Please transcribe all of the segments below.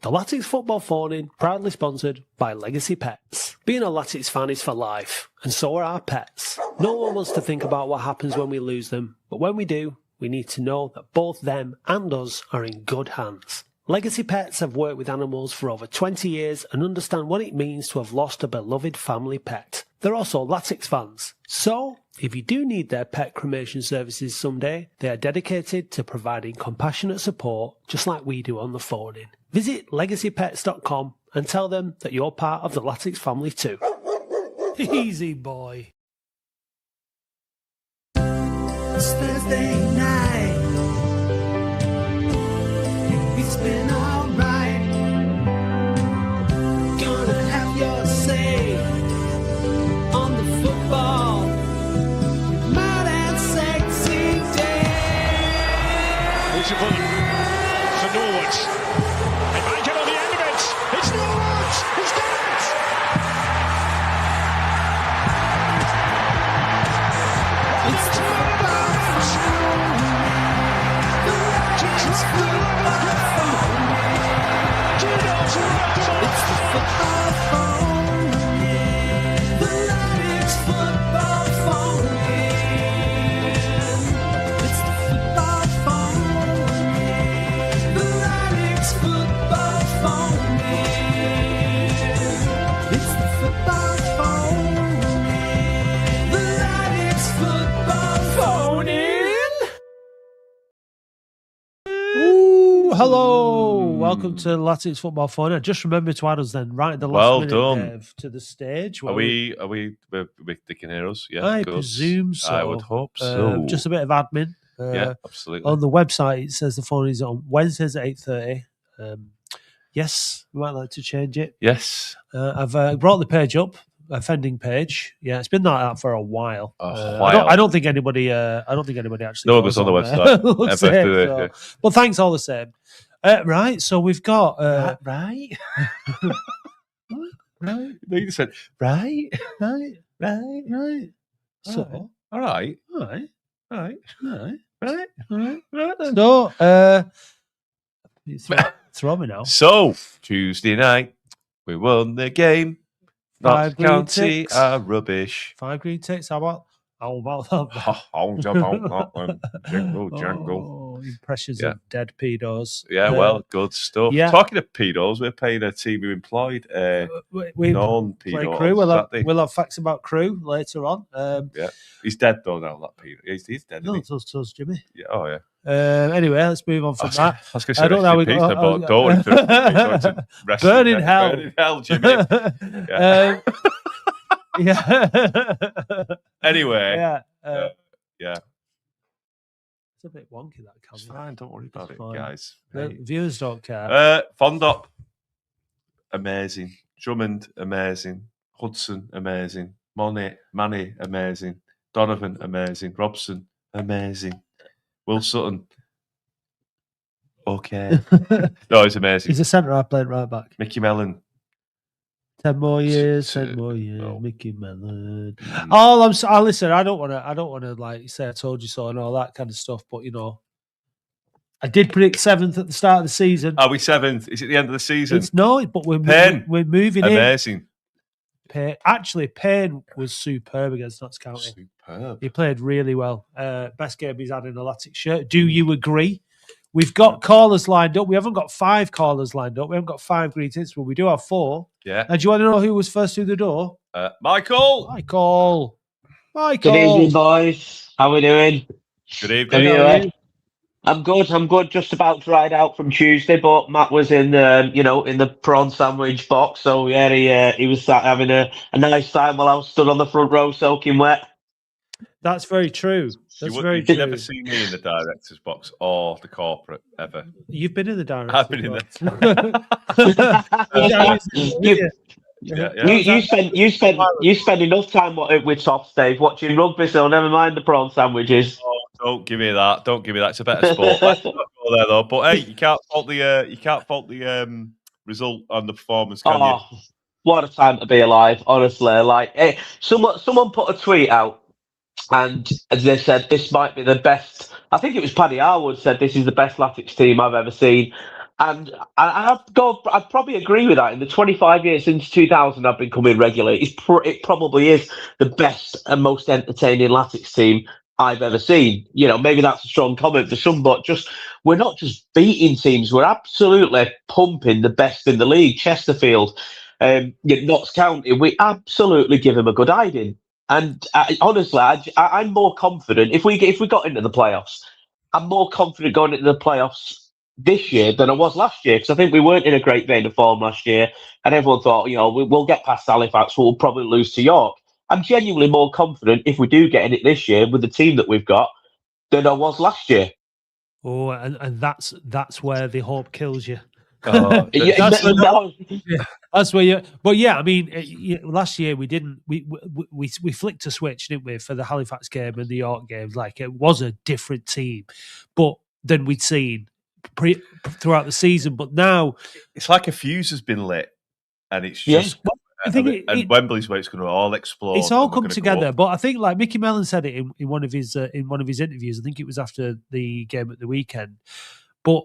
The Latics Football Phone-In, proudly sponsored by Legacy Pets. Being a Latics fan is for life, and so are our pets. No one wants to think about what happens when we lose them, but when we do, we need to know that both them and us are in good hands. Legacy Pets have worked with animals for over 20 years and understand what it means to have lost a beloved family pet. They're also Latics fans. So, if you do need their pet cremation services someday, they are dedicated to providing compassionate support, just like we do on the phone-in. Visit legacypets.com and tell them that you're part of the Latics family too. Easy boy. It's Thursday night. It's been alright. Gonna have your say on the football. Mad and sexy day. Beautiful for Norwood. It might get on the end of it. It's Norwood. He's done it. It's football. It's the football phone. The Latics football phone. It's the football phone. The Latics football phone. It's the football phone. The Latics football phone. Ooh, hello. Welcome to Latics Football Phone. Just remember to add us then, right at the last minute, done. Dave, to the stage. They can hear us? Yeah, I good. presume so. I would hope so. Just a bit of admin. Yeah, absolutely. On the website, it says the phone is on Wednesdays at 8:30. Yes, we might like to change it. Yes. I've brought the page up, offending page. Yeah, it's been like that for a while. While. I don't think anybody actually. No, it was on the website. Looks Ever it, do it, so. yeah. But thanks all the same. Right, so we've got right. Right. No, you just said right. So all right. So throw me now. So Tuesday night, we won the game. Five Notts green County ticks. are rubbish. 5 green ticks. How about that? Jungle. Impressions Yeah. of dead pedos. Yeah, well, good stuff. yeah. Talking of pedos, we're paying a team who employed we known play pedos. Crewe. Saturday. We'll have facts about Crewe later on. Yeah, he's dead though now. That pedo, he's dead. No, Isn't so's Jimmy. he? Yeah. Oh yeah. Anyway, let's move on from that. I was going to say, I don't know how we peace, got- but don't Burn in hell. Burn in hell, Jimmy. Yeah. Yeah. Anyway. Yeah. Yeah. It's a bit wonky, that It's camera. fine. Don't worry about it, fine. guys. The Hey. viewers don't care. Fondop, amazing. Drummond, amazing. Hudson, amazing. Manny, amazing. Donovan, amazing. Robson, amazing. Will Sutton, okay. No, it's amazing. He's a centre half playing right back. Mickey Mellon. 10 more years, So- 10 more years, no. Mickey Mellon. Mm. Listen, I don't want to like say I told you so and all that kind of stuff, but you know, I did predict 7th at the start of the season. Are we 7th? Is it the end of the season? It's no, but we're moving Amazing. in. Payne was superb against Notts County. Superb. He played really well. Best game he's had in a Latics shirt. Do you agree? We've got callers lined up. We haven't got 5 callers lined up. We haven't got 5 greetings, but we do have 4. Yeah. And do you want to know who was first through the door? Michael. Michael. Good evening, boys. How we doing? Good evening. How are you? I'm good. Just about to ride out from Tuesday, but Matt was in the prawn sandwich box. So yeah, he was sat having a nice time while I was stood on the front row soaking wet. That's very true. That's very You've true. never seen me in the director's box or the corporate ever. You've been in the director's I've been in box. You spend enough time with Tops, Dave, watching rugby, so never mind the prawn sandwiches. Oh, don't give me that. It's a better sport. Let's not go there though. But hey, you can't fault the result on the performance, can you? What a time to be alive, honestly. Like, hey, someone put a tweet out, and they said this might be the best. I think it was Paddy Harwood said this is the best Latics team I've ever seen. And I'd probably agree with that. In the 25 years since 2000, I've been coming regularly. It probably is the best and most entertaining Latics team I've ever seen. Maybe that's a strong comment for some, but we're not just beating teams. We're absolutely pumping the best in the league. Chesterfield, Notts County, we absolutely give them a good hiding. And honestly, I'm more confident if we got into the playoffs. I'm more confident going into the playoffs this year than I was last year, because I think we weren't in a great vein of form last year, and everyone thought, we'll get past Halifax, we'll probably lose to York. I'm genuinely more confident if we do get in it this year with the team that we've got than I was last year. Oh, and that's where the hope kills you. Oh, That's where you. But yeah, I mean, last year we didn't. We flicked a switch, didn't we, for the Halifax game and the York games? Like, it was a different team, but then we'd seen throughout the season. But now it's like a fuse has been lit, and it's just. Well, I think Wembley's where it's going to all explode. It's all come together. But I think, like Mickey Mellon said it in one of his interviews. I think it was after the game at the weekend. But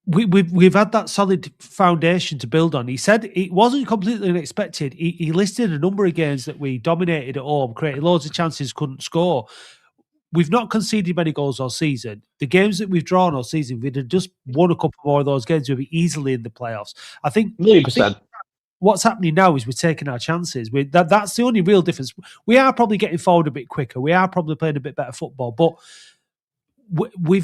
we've had that solid foundation to build on. He said it wasn't completely unexpected. He listed a number of games that we dominated at home, created loads of chances, couldn't score. We've not conceded many goals all season. The games that we've drawn all season, we'd have just won a couple more of those games, we'd be easily in the playoffs. I think 100%. What's happening now is we're taking our chances. That's the only real difference. We are probably getting forward a bit quicker. We are probably playing a bit better football, but we're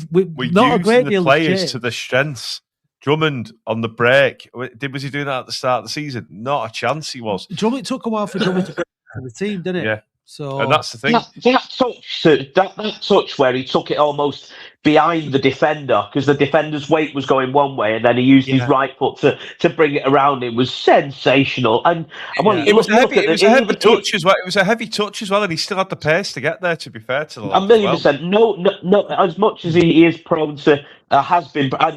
not a great deal the players of to the strengths. Drummond on the break. Was he doing that at the start of the season? Not a chance he was. Drummond, it took a while for Drummond to the team, didn't it? Yeah. So, and that's the thing. That touch where he took it almost behind the defender, because the defender's weight was going one way, and then he used his right foot to bring it around. It was sensational, and it was a heavy touch as well. It was a heavy touch as well, and he still had the pace to get there. To be fair to the lad, 1,000,000%. No. As much as he is prone to. Has been to a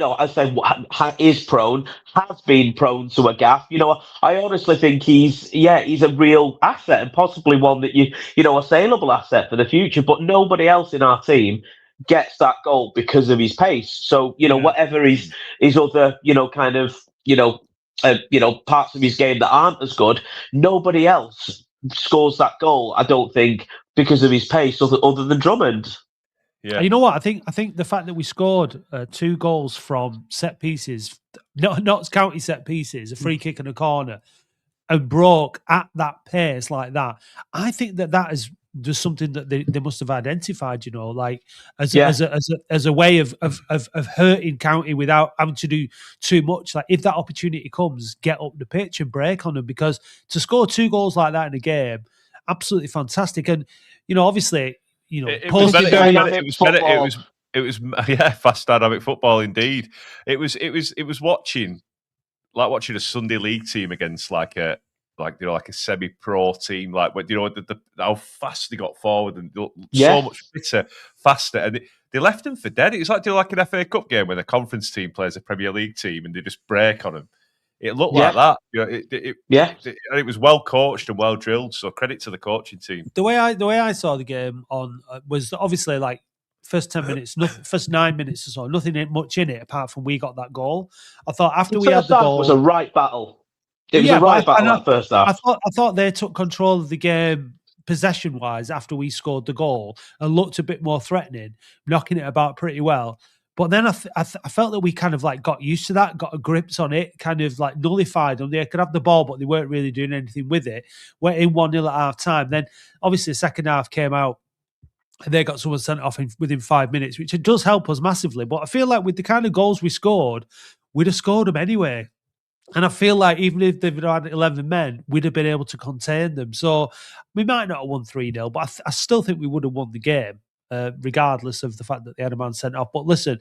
gaff. I honestly think he's a real asset, and possibly one that a saleable asset for the future. But nobody else in our team gets that goal because of his pace. So whatever his other parts of his game that aren't as good, nobody else scores that goal. I don't think because of his pace, other than Drummond. Yeah. You know what? I think the fact that we scored 2 goals from set pieces, not county set pieces, a free kick and a corner, and broke at that pace like that, I think that is just something that they must have identified, like as a way of hurting county without having to do too much. Like, if that opportunity comes, get up the pitch and break on them, because to score 2 goals like that in a game, absolutely fantastic. And obviously. It was fast dynamic football indeed. It was watching a Sunday league team against like a semi-pro team, like how fast they got forward and so much fitter, faster, and they left them for dead. It was like an FA Cup game when a conference team plays a Premier League team and they just break on them. It looked like that. It was well coached and well drilled. So credit to the coaching team. The way I saw the game was obviously like first 10 minutes, first 9 minutes or so, nothing much in it apart from we got that goal. I thought after we had the goal, it was a right battle. It was a right battle that first half. I thought they took control of the game possession wise after we scored the goal and looked a bit more threatening, knocking it about pretty well. But then I felt that we kind of like got used to that, got a grips on it, kind of like nullified them. They could have the ball, but they weren't really doing anything with it. We're in 1-0 at half time. Then obviously the second half came out and they got someone sent off within 5 minutes, which it does help us massively. But I feel like with the kind of goals we scored, we'd have scored them anyway. And I feel like even if they'd had 11 men, we'd have been able to contain them. So we might not have won 3-0, but I still think we would have won the game. Regardless of the fact that they had a man sent off. But listen,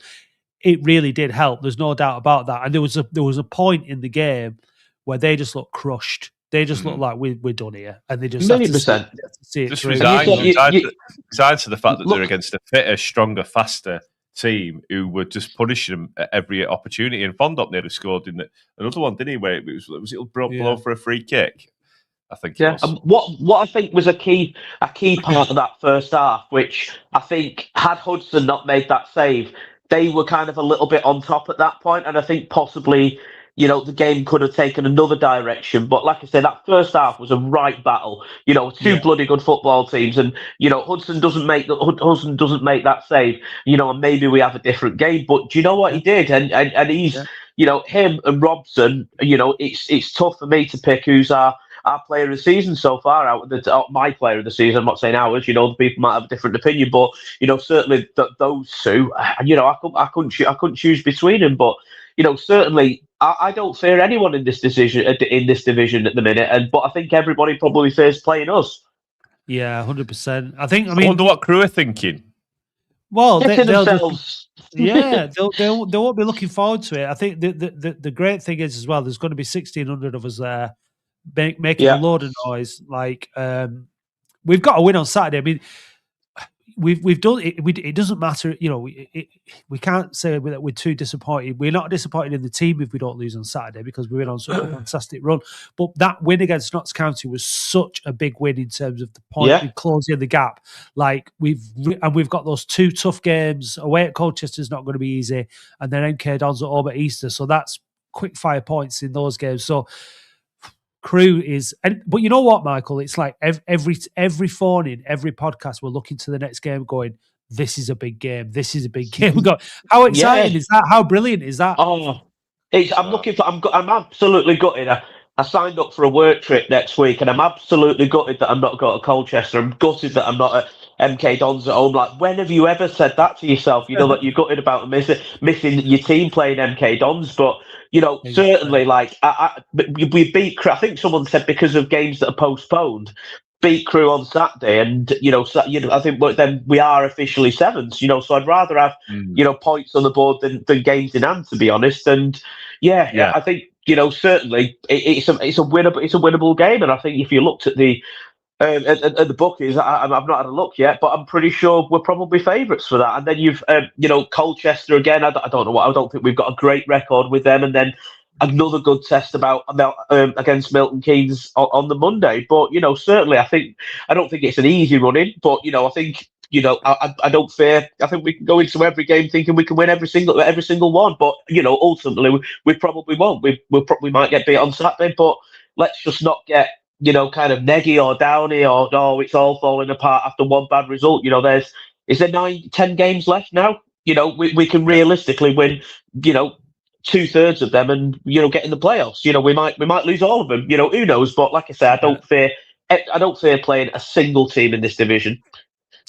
it really did help. There's no doubt about that. And there was a point in the game where they just looked crushed. They just looked like we're done here, and they just 100%. See it just through. resigned to the fact that they're against a fitter, stronger, team who were just punishing them at every opportunity. And Fondop nearly scored in another one, didn't he? Where it was blow for a free kick. I think. Yeah. What I think was a key part of that first half, which I think had Hudson not made that save, they were kind of a little bit on top at that point, and I think possibly, the game could have taken another direction. But like I said, that first half was a right battle. Two bloody good football teams, and Hudson doesn't make that save. And maybe we have a different game. But do you know what he did? And he's him and Robson. It's tough for me to pick who's our player of the season so far. My player of the season. I'm not saying ours. The people might have a different opinion, but certainly those two. I couldn't choose between them, but certainly I don't fear anyone in this division at the minute. But I think everybody probably fears playing us. Yeah, 100%. I wonder what Crewe are thinking. Well, they'll themselves. They won't be looking forward to it. I think the great thing is as well, there's going to be 1,600 of us there making a load of noise. Like we've got to win on Saturday. I mean, we've done it. It doesn't matter. We can't say that we're too disappointed. We're not disappointed in the team if we don't lose on Saturday because we went on such a fantastic run. But that win against Notts County was such a big win in terms of the point closing the gap. Like we've got those two tough games away at Colchester is not going to be easy, and then MK Dons at home at Easter. So that's quick fire points in those games. So Crewe is, but you know what, Michael? It's like every phone in every podcast, we're looking to the next game, going, "This is a big game. This is a big game." We go, how exciting is that? How brilliant is that? Oh, I'm absolutely gutted. I signed up for a work trip next week, and I'm absolutely gutted that I'm not going to Colchester. I'm gutted that I'm not at MK Dons at home. Like, when have you ever said that to yourself? That you're gutted about missing your team playing MK Dons, but. Certainly, like we beat Crewe. I think someone said because of games that are postponed, beat Crewe on Saturday, and I think then we are officially seventh. So I'd rather have points on the board than games in hand, to be honest. And I think certainly it's a winnable game, and I think if you looked at the the bookies, I've not had a look yet, but I'm pretty sure we're probably favourites for that. And then you've, Colchester again. I don't know what. I don't think we've got a great record with them. And then another good test against Milton Keynes on the Monday. But certainly, I don't think it's an easy run-in. But I think I don't fear. I think we can go into every game thinking we can win every single one. But ultimately, we probably won't. We might get beat on Saturday, but let's just not get kind of neggy or downy or it's all falling apart after one bad result. Is there 9-10 games left now? We can realistically win, 2/3 of them and, get in the playoffs. We might lose all of them, who knows? But like I say, I don't fear playing a single team in this division.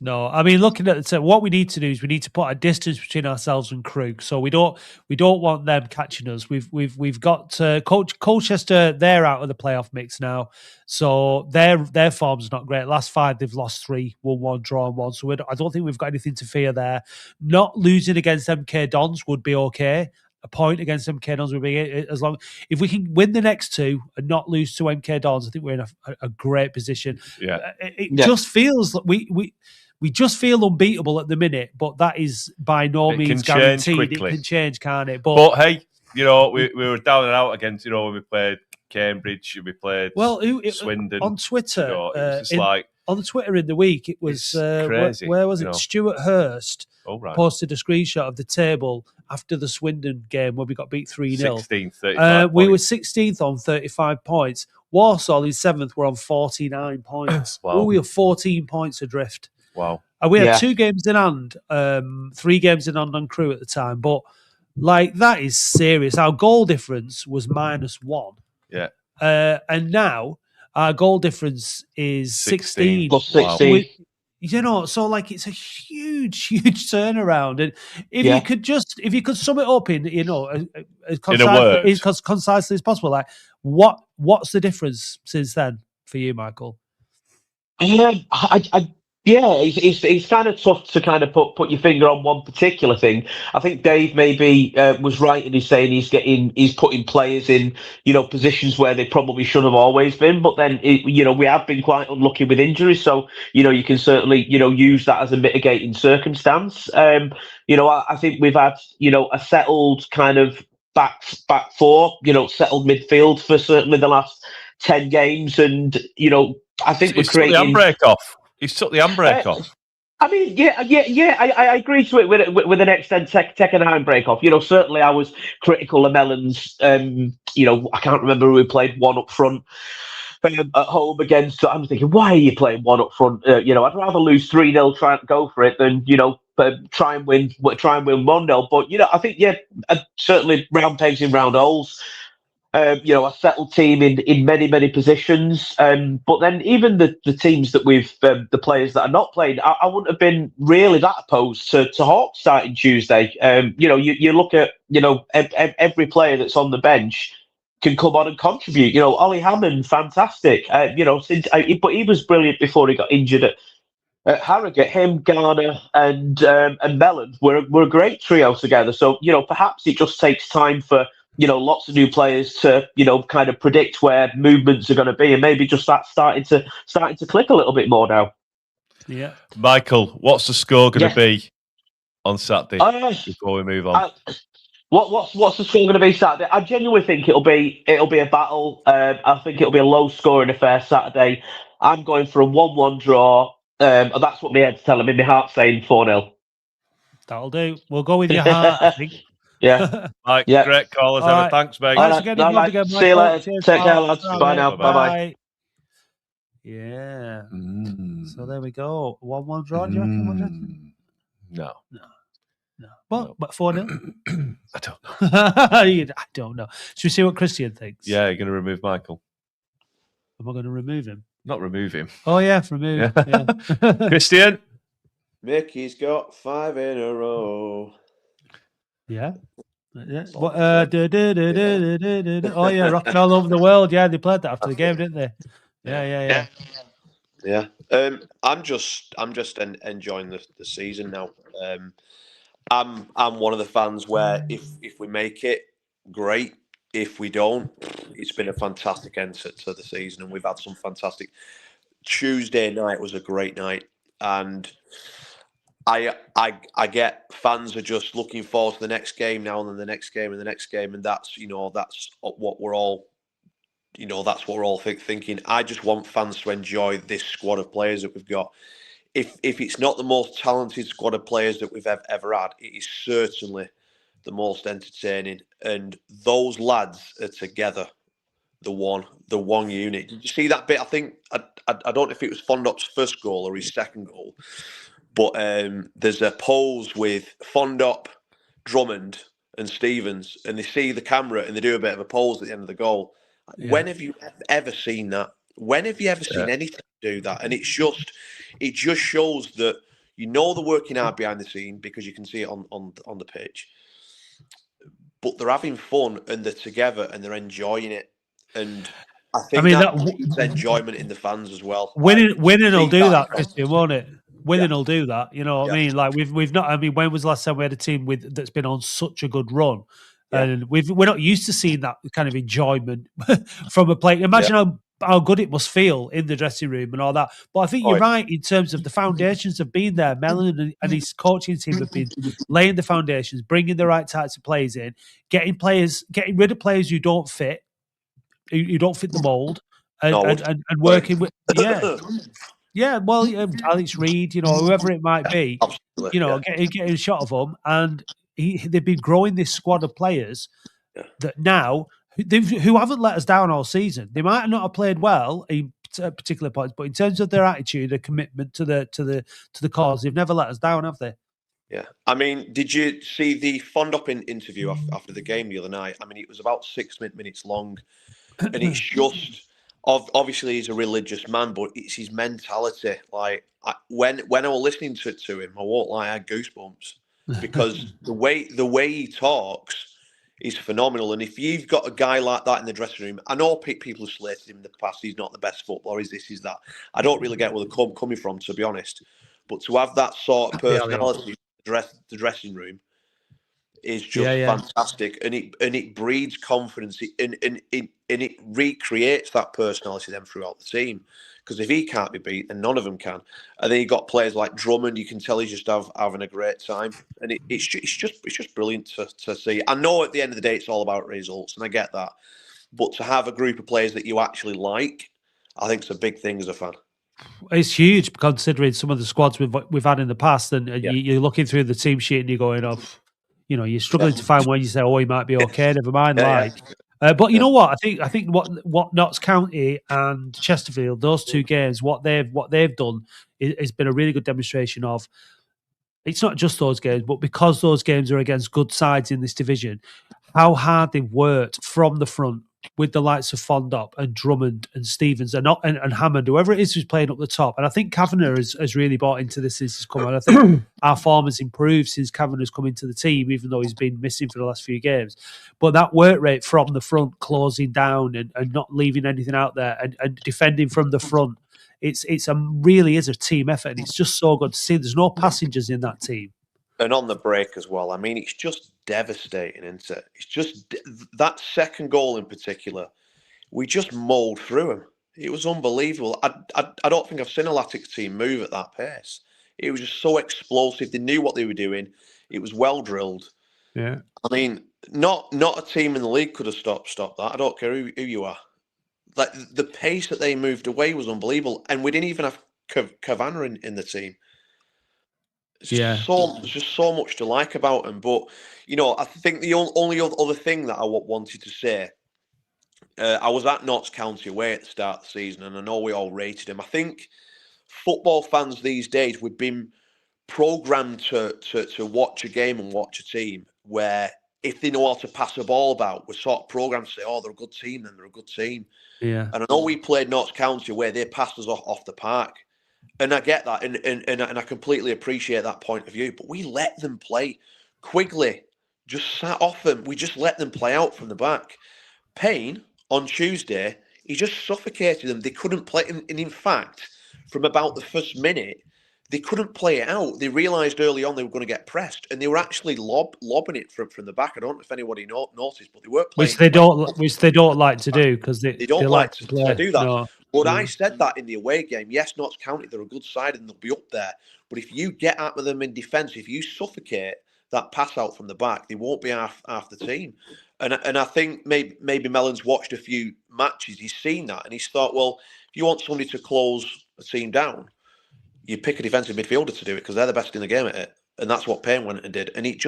No, I mean, looking at what we need to do is we need to put a distance between ourselves and Crewe. So we don't want them catching us. We've got Colchester. They're out of the playoff mix now, so their form's not great. Last 5 they've lost 3, won 1, drawn 1. So I don't think we've got anything to fear there. Not losing against MK Dons would be okay. A point against MK Dons would be as long if we can win the next 2 and not lose to MK Dons. I think we're in a great position. Yeah, it just feels like we just feel unbeatable at the minute, but that is by no means guaranteed. It can change, can't it? But hey, we were down and out against, when we played Cambridge, we played Swindon. On Twitter, it was just on the Twitter in the week, it was crazy, where was it? Stuart Hurst posted a screenshot of the table after the Swindon game where we got beat 3-0. 16th, we were 16th on 35 points. Walsall in 7th were on 49 points. Wow. We were 14 points adrift. Wow. And we had 2 games in hand, 3 games in hand on Crewe at the time. But, that is serious. Our goal difference was -1. Yeah. And now our goal difference is 16. Plus 16. So, it's a huge, huge turnaround. And if you could sum it up in, as concisely as possible, what's the difference since then for you, Michael? It's kind of tough to kind of put your finger on one particular thing. I think Dave maybe was right in his saying he's putting players in positions where they probably should have always been. But then we have been quite unlucky with injuries, so you can certainly use that as a mitigating circumstance. I think we've had a settled kind of back 4, settled midfield for certainly the last 10 games, and I think we're creating the handbrake off. He's took the handbrake off. I mean, yeah. I agree to it with an extent. Taking a handbrake off. Certainly I was critical of Mellon's. I can't remember who we played one up front at home against. I'm thinking, why are you playing one up front? I'd rather lose 3-0, try and go for it, than try and win 1-0. But I think certainly round pegs in round holes. A settled team in many positions. But then even the teams that the players that are not playing, I wouldn't have been really that opposed to Hawks starting Tuesday. You look at every player that's on the bench can come on and contribute. Ollie Hammond, fantastic. But he was brilliant before he got injured at Harrogate. Him, Garner, and Mellon were a great trio together. So perhaps it just takes time for lots of new players to kind of predict where movements are going to be, and maybe just that starting to click a little bit more now. Yeah, Michael, what's the score going to be on Saturday before we move on? What's the score going to be Saturday? I genuinely think it'll be a battle. I think it'll be a low-scoring affair Saturday. I'm going for a 1-1 draw. That's what my head's telling me. My heart's saying 4-0. that'll do. We'll go with your heart, I think. Yeah. Right, Yeah. great call as All ever. right. Thanks, mate. All right. Thanks again, No, love mate. again, See you Michael. later. Cheers, Take care, pal. lads. All Bye right, now. mate. Bye-bye. Yeah. So there we go. 1-1 draw, do you reckon? What do you reckon? No. But 4-0? I don't know. I don't know. Should we see what Christian thinks? Yeah, you're going to remove Michael. Am I going to remove him? Not remove him. Oh, yeah, remove. Yeah. Christian? Mickey's got 5 in a row. Yeah. What, oh, yeah, rocking all over the world. Yeah, they played that after the game, didn't they? Yeah. Yeah. I'm just enjoying the season now. I'm one of the fans where if we make it, great. If we don't, it's been a fantastic end to the season, and we've had some fantastic. Tuesday night was a great night, and I get fans are just looking forward to the next game now, and then the next game and the next game, and that's what we're all. That's what we're all thinking. I just want fans to enjoy this squad of players that we've got. If it's not the most talented squad of players that we've ever had, it is certainly the most entertaining. And those lads are together, the one unit. Did you see that bit? I think I don't know if it was Fondop's first goal or his second goal, but there's a pose with Fondop, Drummond, and Stevens, and they see the camera and they do a bit of a pose at the end of the goal. Yeah. When have you ever seen that? When have you ever seen anything do that? And it just shows that they're working hard behind the scene because you can see it on the pitch. But they're having fun and they're together and they're enjoying it. And I think that's enjoyment in the fans as well. Winning will do that, Christian, won't it? Winning will do that. You know what I mean? Like we've not. I mean, when was the last time we had a team that's been on such a good run? Yeah. And we're not used to seeing that kind of enjoyment from a player. Imagine how good it must feel in the dressing room and all that. But I think you're right in terms of the foundations have been there. Mellon and his coaching team have been laying the foundations, bringing the right types of players in, getting rid of players who don't fit, who don't fit the mould, and working with Alex Reid, whoever it might be, getting a shot of them, and they've been growing this squad of players that now who haven't let us down all season. They might not have played well in particular points, but in terms of their attitude, their commitment to the cause, they've never let us down, have they? Yeah, I mean, did you see the Fondop interview after the game the other night? I mean, it was about 6 minutes long, and it's just obviously he's a religious man, but it's his mentality. Like when I was listening to him, I won't lie, I had goosebumps. Because the way he talks is phenomenal, and if you've got a guy like that in the dressing room, I know people have slated him in the past. He's not the best footballer. Is this? Is that? I don't really get where they're coming from, to be honest. But to have that sort of personality, the dressing room, is just fantastic, and it breeds confidence, and it recreates that personality then throughout the team. Because if he can't be beat, then none of them can. And then you got players like Drummond. You can tell he's just having a great time, and it's just brilliant to see. I know at the end of the day it's all about results, and I get that. But to have a group of players that you actually like, I think it's a big thing as a fan. It's huge considering some of the squads we've had in the past, and Yeah. you're looking through the team sheet and you're going off. You're struggling to find one. You say, "Oh, he might be okay." Never mind. Yeah, But you know what? I think what Notts County and Chesterfield, those two games, what they've done has been a really good demonstration of. It's not just those games, but because those games are against good sides in this division, how hard they've worked from the front with the likes of Fondop and Drummond and Stevens and Hammond, whoever it is who's playing up the top. And I think Kavanagh has really bought into this since he's come on. I think our form has improved since Kavanagh's come into the team, even though he's been missing for the last few games. But that work rate from the front, closing down and not leaving anything out there and defending from the front, it's really is a team effort, and it's just so good to see. There's no passengers in that team. And on the break as well. I mean, it's just devastating, isn't it? It's just that second goal in particular. We just mauled through him. It was unbelievable. I don't think I've seen a Latics team move at that pace. It was just so explosive. They knew what they were doing. It was well drilled. Yeah. I mean, not a team in the league could have stopped that. I don't care who you are. Like the pace that they moved away was unbelievable, and we didn't even have Kavanagh in the team. It's just so much to like about him. But I think the only other thing that I wanted to say, I was at Notts County away at the start of the season, and I know we all rated him. I think football fans these days, we've been programmed to watch a game and watch a team where if they know how to pass a ball about, we're sort of programmed to say, "Oh, they're a good team, then they're a good team." Yeah. And I know we played Notts County where they passed us off the park. And I get that, and I completely appreciate that point of view. But we let them play. Quigley just sat off them. We just let them play out from the back. Payne, on Tuesday, he just suffocated them. They couldn't play. And in fact, from about the first minute, they couldn't play it out. They realised early on they were going to get pressed, and they were actually lobbing it from the back. I don't know if anybody noticed, but they weren't playing. Which they don't like to do because they don't like to do that. No. But I said that in the away game. Yes, Notts County, they're a good side and they'll be up there. But if you get at them in defence, if you suffocate that pass out from the back, they won't be half the team. And I think maybe Mellon's watched a few matches. He's seen that and he's thought, well, if you want somebody to close a team down, you pick a defensive midfielder to do it because they're the best in the game at it. And that's what Payne went and did. And it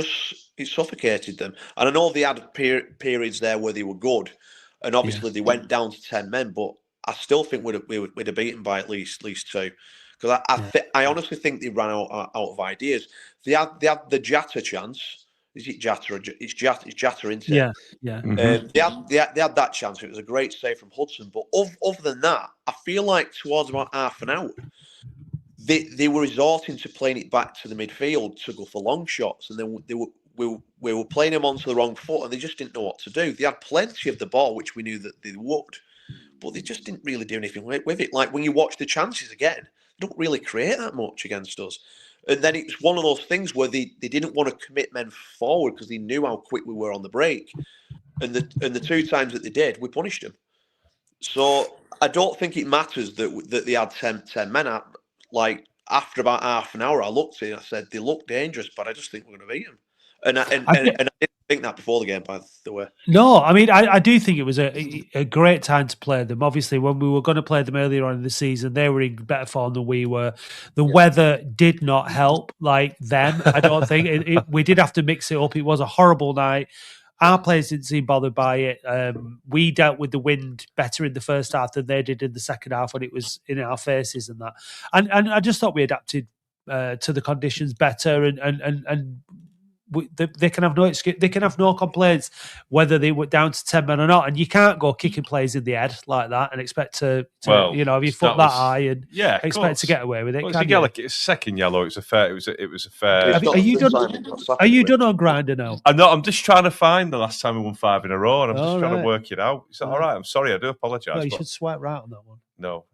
suffocated them. And I know they had periods there where they were good. And obviously they went down to 10 men, but I still think we'd have beaten by at least two, because I honestly think they ran out of ideas. They had the Jatta chance. Is it Jatta? It's Jatta, isn't it? Yeah, yeah. Mm-hmm. They had that chance. It was a great save from Hudson. But other than that, I feel like towards about half an hour, they were resorting to playing it back to the midfield to go for long shots, and then we were playing them onto the wrong foot, and they just didn't know what to do. They had plenty of the ball, which we knew that they would. But they just didn't really do anything with it. Like when you watch the chances again, they don't really create that much against us. And then it's one of those things where they didn't want to commit men forward because they knew how quick we were on the break. And the two times that they did, we punished them. So I don't think it matters that they had 10 men out. Like after about half an hour, I looked at it and I said, they look dangerous, but I just think we're going to beat them. And I didn't think that before the game, by the way. No, I mean, I do think it was a great time to play them. Obviously, when we were going to play them earlier on in the season, they were in better form than we were. The weather did not help like them. I don't think. We did have to mix it up. It was a horrible night. Our players didn't seem bothered by it. We dealt with the wind better in the first half than they did in the second half when it was in our faces and that. And I just thought we adapted to the conditions better and they can have no excuse. They can have no complaints whether they were down to 10 men or not. And you can't go kicking players in the head like that and expect to have your foot that high and expect to get away with it. Well, it's a second yellow. It was a fair. Are you done on Grindr now? I'm just trying to find the last time we won 5 in a row, and I'm just trying to work it out. Is that all right? I'm sorry. I do apologise. No, you should swipe right on that one. No.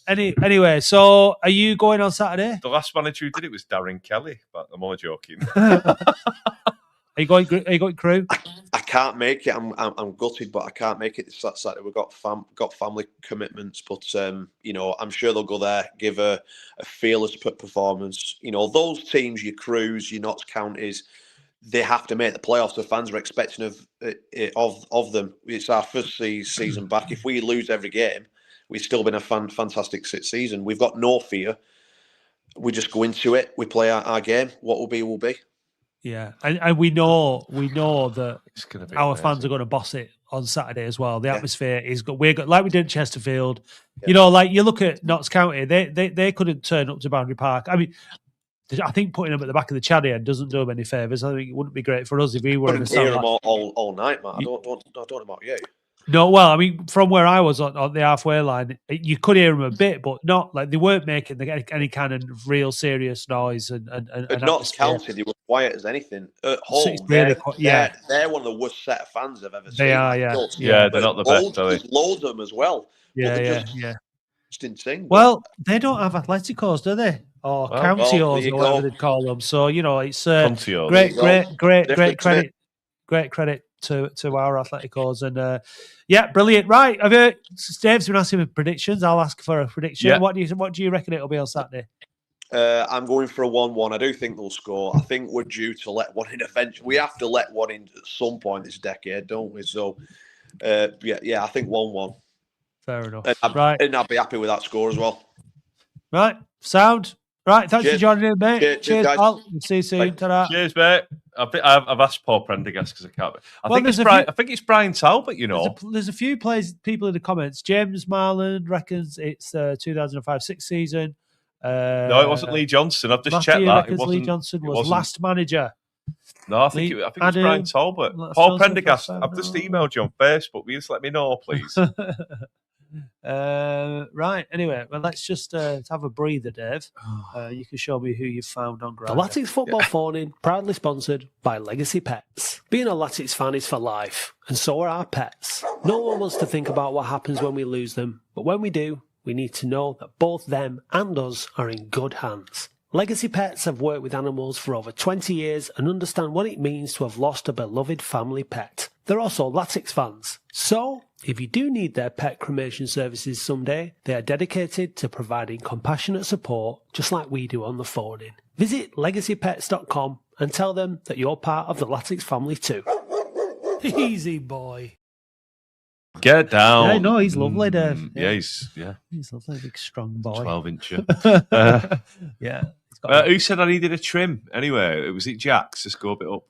Anyway, so are you going on Saturday? The last manager who did it was Darren Kelly, but I'm only joking. Are you going Crewe? I can't make it. I'm gutted, but I can't make it this Saturday. We've got family commitments, but I'm sure they'll go there, give a fearless performance. Those teams, your Crews, your Notts Counties, they have to make the playoffs. The fans are expecting of them. It's our first season back. If we lose every game, It's still been a fantastic season. We've got no fear. We just go into it. We play our game. What will be, will be. Yeah, and we know that It's going to be our amazing. fans are going to boss it on Saturday as well. The Yeah. atmosphere is good. We're good, like we did at Chesterfield. Yeah. You know, like you look at Notts County, they couldn't turn up to Boundary Park. I mean, I think putting them at the back of the Chaddy doesn't do them any favours. I think it wouldn't be great for us if we were in a Couldn't hear stand them like- all night, Matt. I don't know about you. No, well, I mean, from where I was on the halfway line, you could hear them a bit, but not like they weren't making any kind of real serious noise. And At Notts atmosphere. County, they were quiet as anything. At home, it's really they're one of the worst set of fans I've ever seen. They are, yeah. Just- Yeah, but they're not the best, are they? There's loads of them as well. Yeah. Just insane. Well, they don't have Atleticos, do they? Or Well, Countios, there you or whatever go. they call them. So it's Contios. great Different, credit, isn't great credit to our Atleticos, and yeah, brilliant. Right, Dave's been asking for predictions. I'll ask for a prediction. Yeah. What do you reckon it'll be on Saturday? I'm going for a 1-1. I do think they'll score. I think we're due to let one in eventually. We have to let one in at some point this decade, don't we? So, yeah, I think 1-1. Fair enough. And and I'd be happy with that score as well. Right, sound. Right, thanks for Cheers. joining in, mate. Cheers, Cheers, guys. pal. See you soon. Bye. Ta-ra. Cheers, mate. I've asked Paul Prendergast because I can't. I Well, think it's there's a Brian. few- I think it's Brian Talbot. You know, There's a few people in the comments. James Marland reckons it's 2005-6 season. no, it wasn't Lee Johnson. I've just Matthew checked that. It reckons wasn't. Lee Johnson it was wasn't- last manager. No, I think Lee- it was Brian Adam, Talbot. let's Paul Johnson Prendergast. first, I've just no. emailed you on Facebook. Will you just let me know, please? Right. Anyway, well, let's just have a breather, Dave. You can show me who you found on Oh, Grindr. uh, Oh, um, The Latics Football Phone-In, proudly sponsored by Legacy Pets. Being a Latics fan is for life, and so are our pets. No one wants to think about what happens when we lose them, but when we do, we need to know that both them and us are in good hands. Legacy Pets have worked with animals for over 20 years and understand what it means to have lost a beloved family pet. They're also Latics fans. So, if you do need their pet cremation services someday, they are dedicated to providing compassionate support just like we do on the phone-in. Visit legacypets.com and tell them that you're part of the Latics family too. Easy boy. Get down. Yeah, no, he's lovely, Dave. Yeah, he's He's a lovely, big, strong boy. 12-incher. Yeah. He's got Who said I needed a trim? Anyway, was it Jax to scope it up?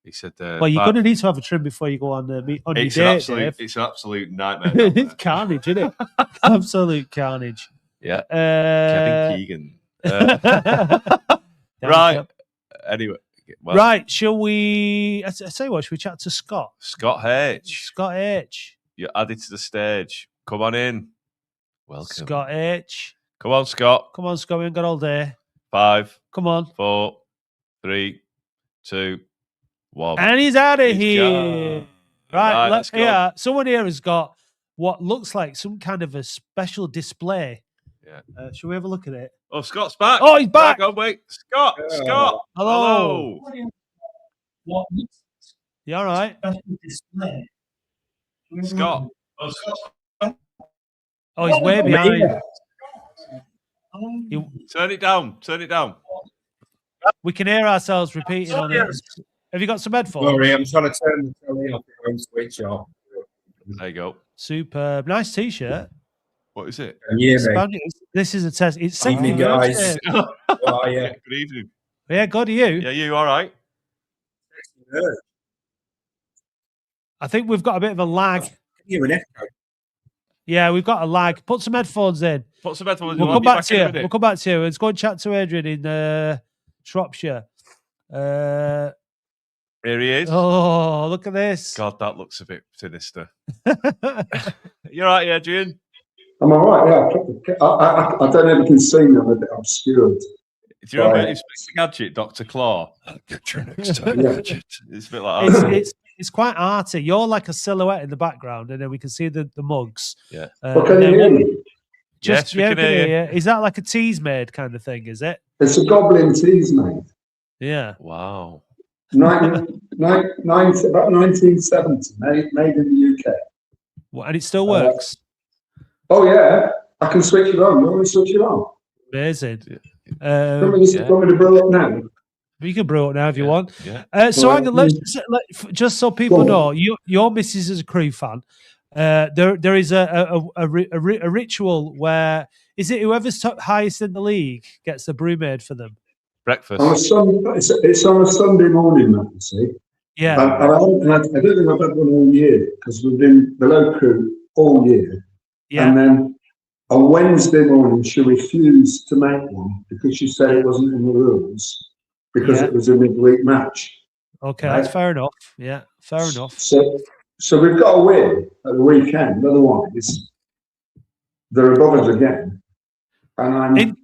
He said. well, you're going to need to have a trim before you go on your It's date, an Dave. it's an absolute nightmare. down there. It's carnage, isn't it? Absolute carnage. Yeah, Uh, Kevin Keegan. Damn Right. yep. Anyway, well, Right. Shall we? I tell you what. Should we chat to Scott? Scott H. Scott H. You're added to the stage. Come on in. Welcome. Scott H. Come on, Scott. Come on, Scott. We haven't got all day. 5, Come on. 4, 3, 2, 1. And he's out of He's here. gone. Right. Let's go. Yeah. Someone here has got what looks like some kind of a special display. Yeah. Shall we have a look at it? Oh, Scott's back. Oh, he's back. Hang on, wait. Scott. Scott. Hello. Hello. What You all right? special display? Scott. Oh, he's way behind. You- Turn it down. Turn it down. we can hear ourselves repeating on it. Have you got some headphones? Sorry, I'm trying to turn the telly off the home switch off. There you go. Superb. Nice t-shirt. What is it? Can you hear me? Expand it. This is a test. It's St. Evening, Patty's guys. Day. How are you? Good evening. Yeah, good to you. Yeah, you all right? I think we've got a bit of a lag. Can you hear an echo? Yeah, we've got a lag. Put some headphones in. Put some headphones We'll on. come Be back to in a you. minute. We'll come back to you. Let's go and chat to Adrian in Shropshire. Here he is. Oh, look at this. God, that looks a bit sinister. You're right, Adrian. I'm all right, yeah. I don't know if you can see me, I'm a bit obscured. Do you remember Right. Inspector Gadget, Dr. Claw? I'll get you next time, Yeah. Gadget. It's a bit like that. It's quite arty. You're like a silhouette in the background, and then we can see the mugs. Yeah. Well, can you and hear then me? Yes, we can hear you. Is that like a tease made kind of thing? Is it? It's a goblin tease, mate. Yeah. Wow. About 1970, made in the UK. Well, and it still works. Oh, yeah. I can switch it on. You want me to switch it on? Amazing. You want me to, Yeah. want me to blow up now? You can brew it now if you want. Yeah. So Well, hang on, just so people Go on. know, your missus is a Crewe fan. There is a ritual where is it whoever's highest in the league gets the brew made for them. Breakfast. It's on a Sunday morning, Matt, you see. Yeah. I don't think I've had one all year because we've been below Crewe all year. Yeah. And then on Wednesday morning, she refused to make one because she said it wasn't in the rules because it was a midweek match. Okay, right? that's fair enough. Yeah, fair enough. So we've got to win at the weekend. Otherwise, they're above us again. And I'm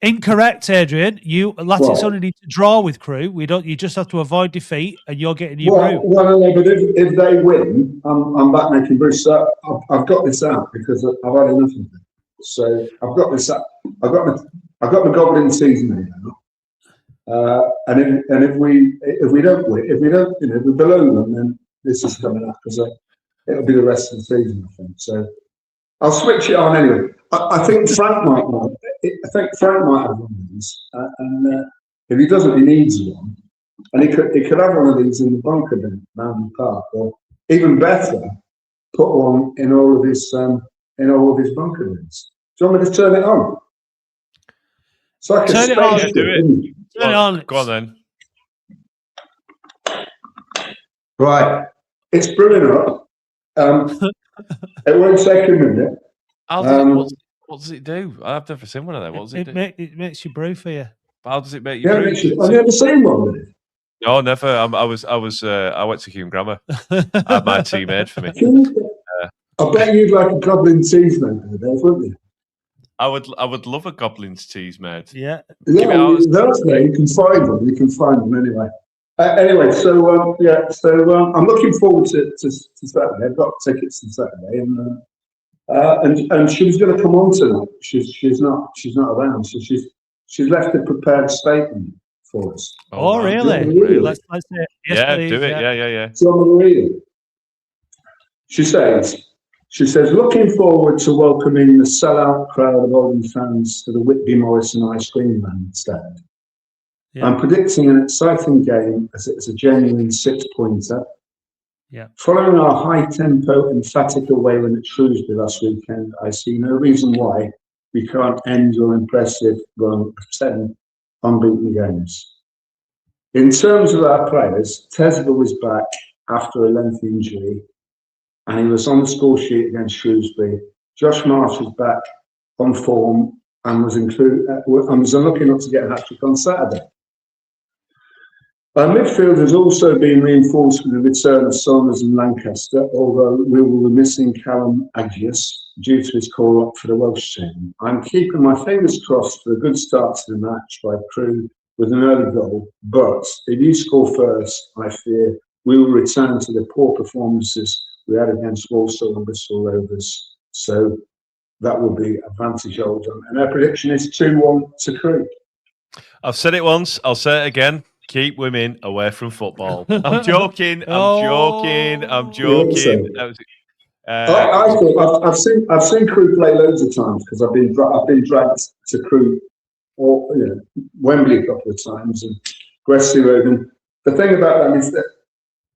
incorrect, Adrian. Latics only need to draw with Crewe. You just have to avoid defeat, and you're getting your brew. Well, no, but if they win, I'm back making brew. So I've got this out because I've had enough of it. So I've got this out. I've got the goblin season here now. And if we don't win, if we're below them, then this is coming up because it'll be the rest of the season, I think. So I'll switch it on anyway. I think Frank might have one of these, and if he doesn't, he needs one. And he could have one of these in the bunker bin, Mountain Park, or even better, put one in all of his bunker bins. Do you want me to turn it on? It's like turn a it on. spaceship, Do it. isn't it? Turn it on. Go on then. Right, it's brewing up. It won't take a minute. What does it do? I've never seen one of them. What does it do? It makes you brew for you. How does it make you brew? I've never seen one. With it. No, never. I went to Hume Grammar. I had my tea made for me. I bet you'd like a goblin teas made there, wouldn't you? I would love a goblin's teas made. Yeah. That's there. You can find them. You can find them anyway. Anyway, so I'm looking forward to Saturday. I've got tickets on Saturday, and she was going to come on tonight. She's not around, so she's left a prepared statement for us. Oh, really? Let's hear it. Yes, Yeah, please, do it. Yeah. So I'm going to read it. She says, looking forward to welcoming the sellout crowd of Oldham fans to the Whitby Morrison Ice Cream Man stand. Yeah. I'm predicting an exciting game as it's a genuine 6-pointer. Yeah. Following our high-tempo, emphatic away win at Shrewsbury last weekend, I see no reason why we can't end your impressive run of 10 unbeaten games. In terms of our players, Tesla was back after a lengthy injury, and he was on the score sheet against Shrewsbury. Josh Marsh was back on form and was unlucky not to get a hat-trick on Saturday. Our midfield has also been reinforced with the return of Saunders and Lancaster, although we will be missing Callum Agius due to his call-up for the Welsh team. I'm keeping my fingers crossed for a good start to the match by Crewe with an early goal, but if you score first, I fear we will return to the poor performances we had against Walsall and Bristol Rovers. So that will be advantage Oldham. And our prediction is 2-1 to Crewe. I've said it once, I'll say it again. Keep women away from football. I'm joking. I'm joking. I've seen Crewe play loads of times because I've been dragged to Crewe or Wembley a couple of times and Gresty Road. And the thing about them is that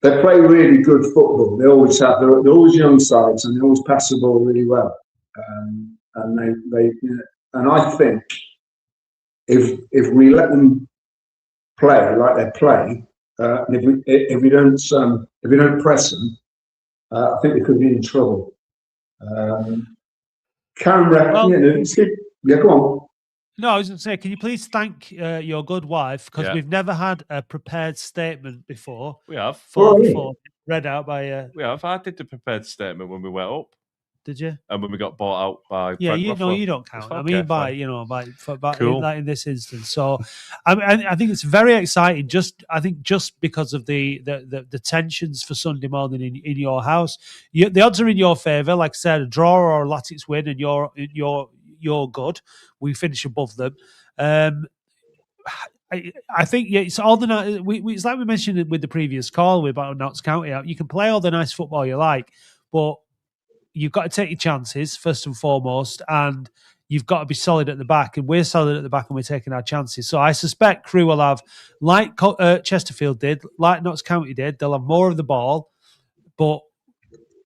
they play really good football. They always have. They're always young sides and they always pass the ball really well. And I think if we let them play like they play, if we don't press them, I think we could be in trouble. Karen, go on. No, I was going to say, can you please thank your good wife because we've never had a prepared statement before. We have read out by. We have. I did the prepared statement when we went up. Did you? And when we got bought out by you don't count. I mean, cool. in this instance. So, I think it's very exciting. Just because of the tensions for Sunday morning in your house, the odds are in your favour. Like I said, a draw or a Latics win, and you're good. We finish above them. I think it's all the it's like we mentioned with the previous call about Notts County. You can play all the nice football you like, but you've got to take your chances first and foremost, and you've got to be solid at the back. And we're solid at the back, and we're taking our chances. So I suspect Crewe will have, like Chesterfield did, like Notts County did, they'll have more of the ball, but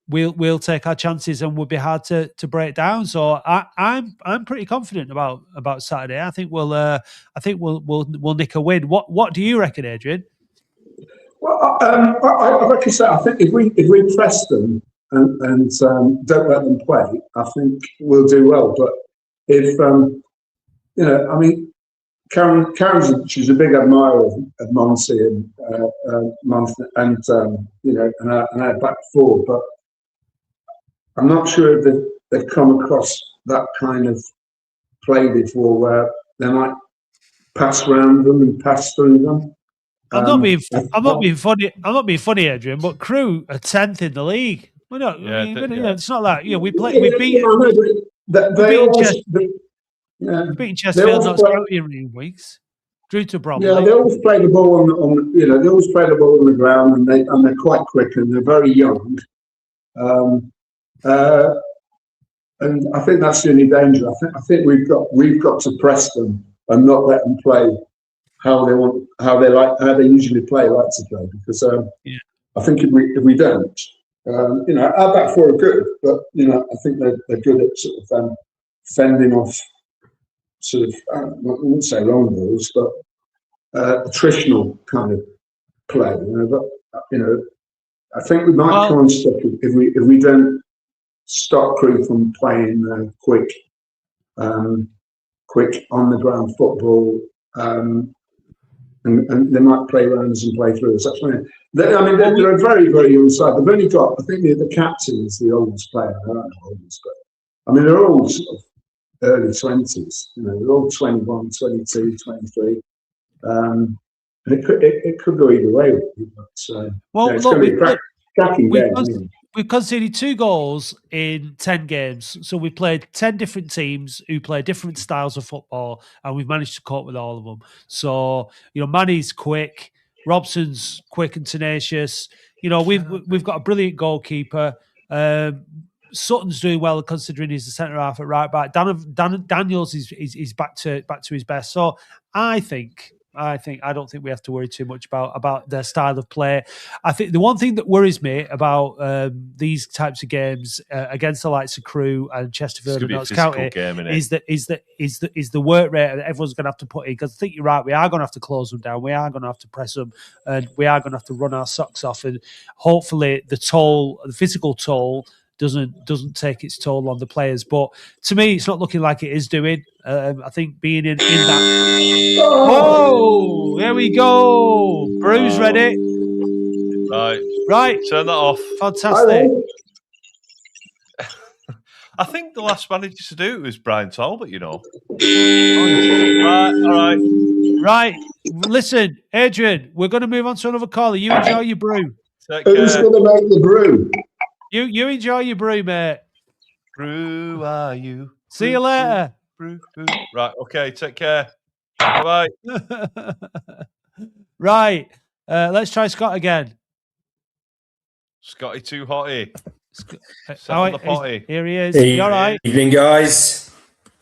we'll take our chances and we'll be hard to break down. So I'm pretty confident about Saturday. I think we'll nick a win. What do you reckon, Adrian? Well, like I said, I think if we press them and don't let them play, I think we'll do well. But if I mean, Karen, she's a big admirer of Monty and our back four, but I'm not sure if they've come across that kind of play before, where they might pass around them and pass through them. I'm not being funny. I'm not being funny, Adrian. But Crewe are 10th in the league. We're not. It's not that. We beat. Beating Chesterfield, not County in recent weeks. Drew to Bromley. Yeah, they always play the ball they always play the ball on the ground, and they're quite quick and they're very young. And I think that's the only danger. I think we've got to press them and not let them play how they usually play, because I think if we don't, our back four are good, but I think they're good at sort of fending off sort of I wouldn't say long balls, but attritional kind of play. But I think we might come unstuck if we don't stop Crewe from playing quick on the ground football. And they might play rounds and play through us. That's right. They're a very, very young side. They've only got, I think the captain is the oldest player. I don't know oldest, but they're all sort of early 20s. They're all 21, 22, 23. And it could go either way. But, it's going to be a cracking game. We've conceded 2 goals in 10 games. So we've played 10 different teams who play different styles of football, and we've managed to cope with all of them. So, Manny's quick, Robson's quick and tenacious. We've got a brilliant goalkeeper. Sutton's doing well considering he's the centre half at right back. Daniels is back to his best. So I don't think we have to worry too much about their style of play. I think the one thing that worries me about these types of games against the likes of Crewe and Chesterfield and Notts County is the work rate that everyone's going to have to put in. Because I think you're right, we are going to have to close them down, we are going to have to press them, and we are going to have to run our socks off. And hopefully, the physical toll doesn't take its toll on the players. But to me, it's not looking like it is doing. I think being in that. Oh, there we go. Brew's ready. Right. Turn that off. Fantastic. I think the last manager to do it was Brian Talbot, Right, all right. Right. Listen, Adrian, we're going to move on to another caller. You enjoy your brew. Who's going to make the brew? You enjoy your brew, mate. Brew, are you? See you later. Brew. Right, okay, take care. Bye-bye. Right, let's try Scott again. Scotty too hotty. The potty. Here he is. Hey, you all right? Evening, guys.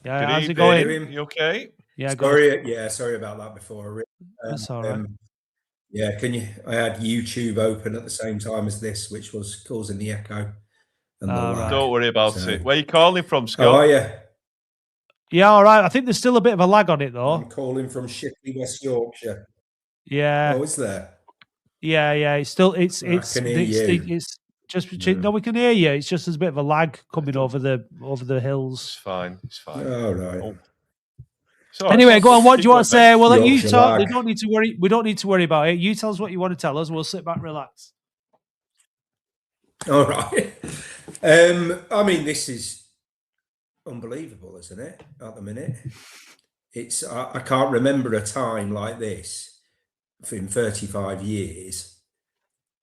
Yeah, good how's evening. it going? You okay? Yeah, Sorry about that before. That's all right. Yeah, I had YouTube open at the same time as this, which was causing the echo. And don't worry about it. Where are you calling from, Scott? Oh, are you? Yeah, all right. I think there's still a bit of a lag on it, though. I'm calling from Shipley, West Yorkshire. Yeah. Oh, is there? Yeah. It's still I can hear you. It's just between. No, we can hear you. It's just there's a bit of a lag coming over the hills. It's fine. Oh, right. Oh. Anyway, go on. What do you want to say? Well, let you talk. Lag. We don't need to worry. We don't need to worry about it. You tell us what you want to tell us. We'll sit back and relax. All right. This is unbelievable, isn't it? At the minute, I can't remember a time like this in 35 years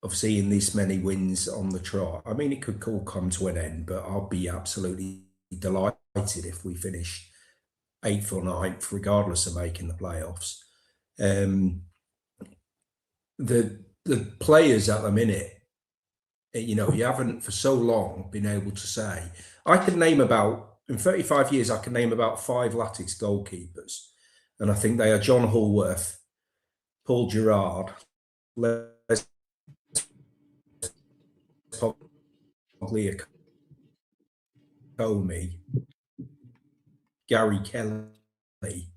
of seeing this many wins on the trot. I mean, it could all come to an end, but I'll be absolutely delighted if we finish 8th or 9th, regardless of making the playoffs. The players at the minute, you haven't for so long been able to say. I could name in 35 years, I can name about 5 Latics goalkeepers. And I think they are John Hallworth, Paul Gerrard, Les Comey, Gary Kelly,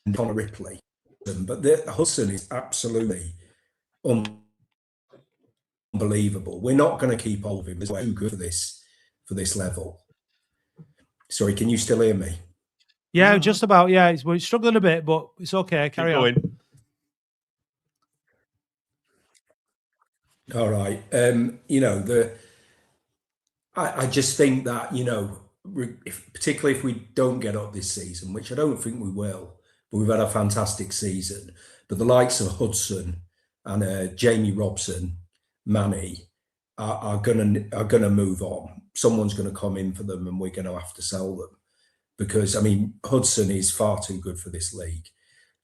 and Connor Ripley. But Hudson is absolutely unbelievable. We're not going to keep hold of him. He's too good for this level. Sorry, can you still hear me? Yeah, just about. Yeah, we're struggling a bit, but it's okay. Carry on. All right. I just think that, particularly if we don't get up this season, which I don't think we will, but we've had a fantastic season. But the likes of Hudson and Jamie Robson, Manny are gonna move on. Someone's going to come in for them, and we're going to have to sell them because Hudson is far too good for this league.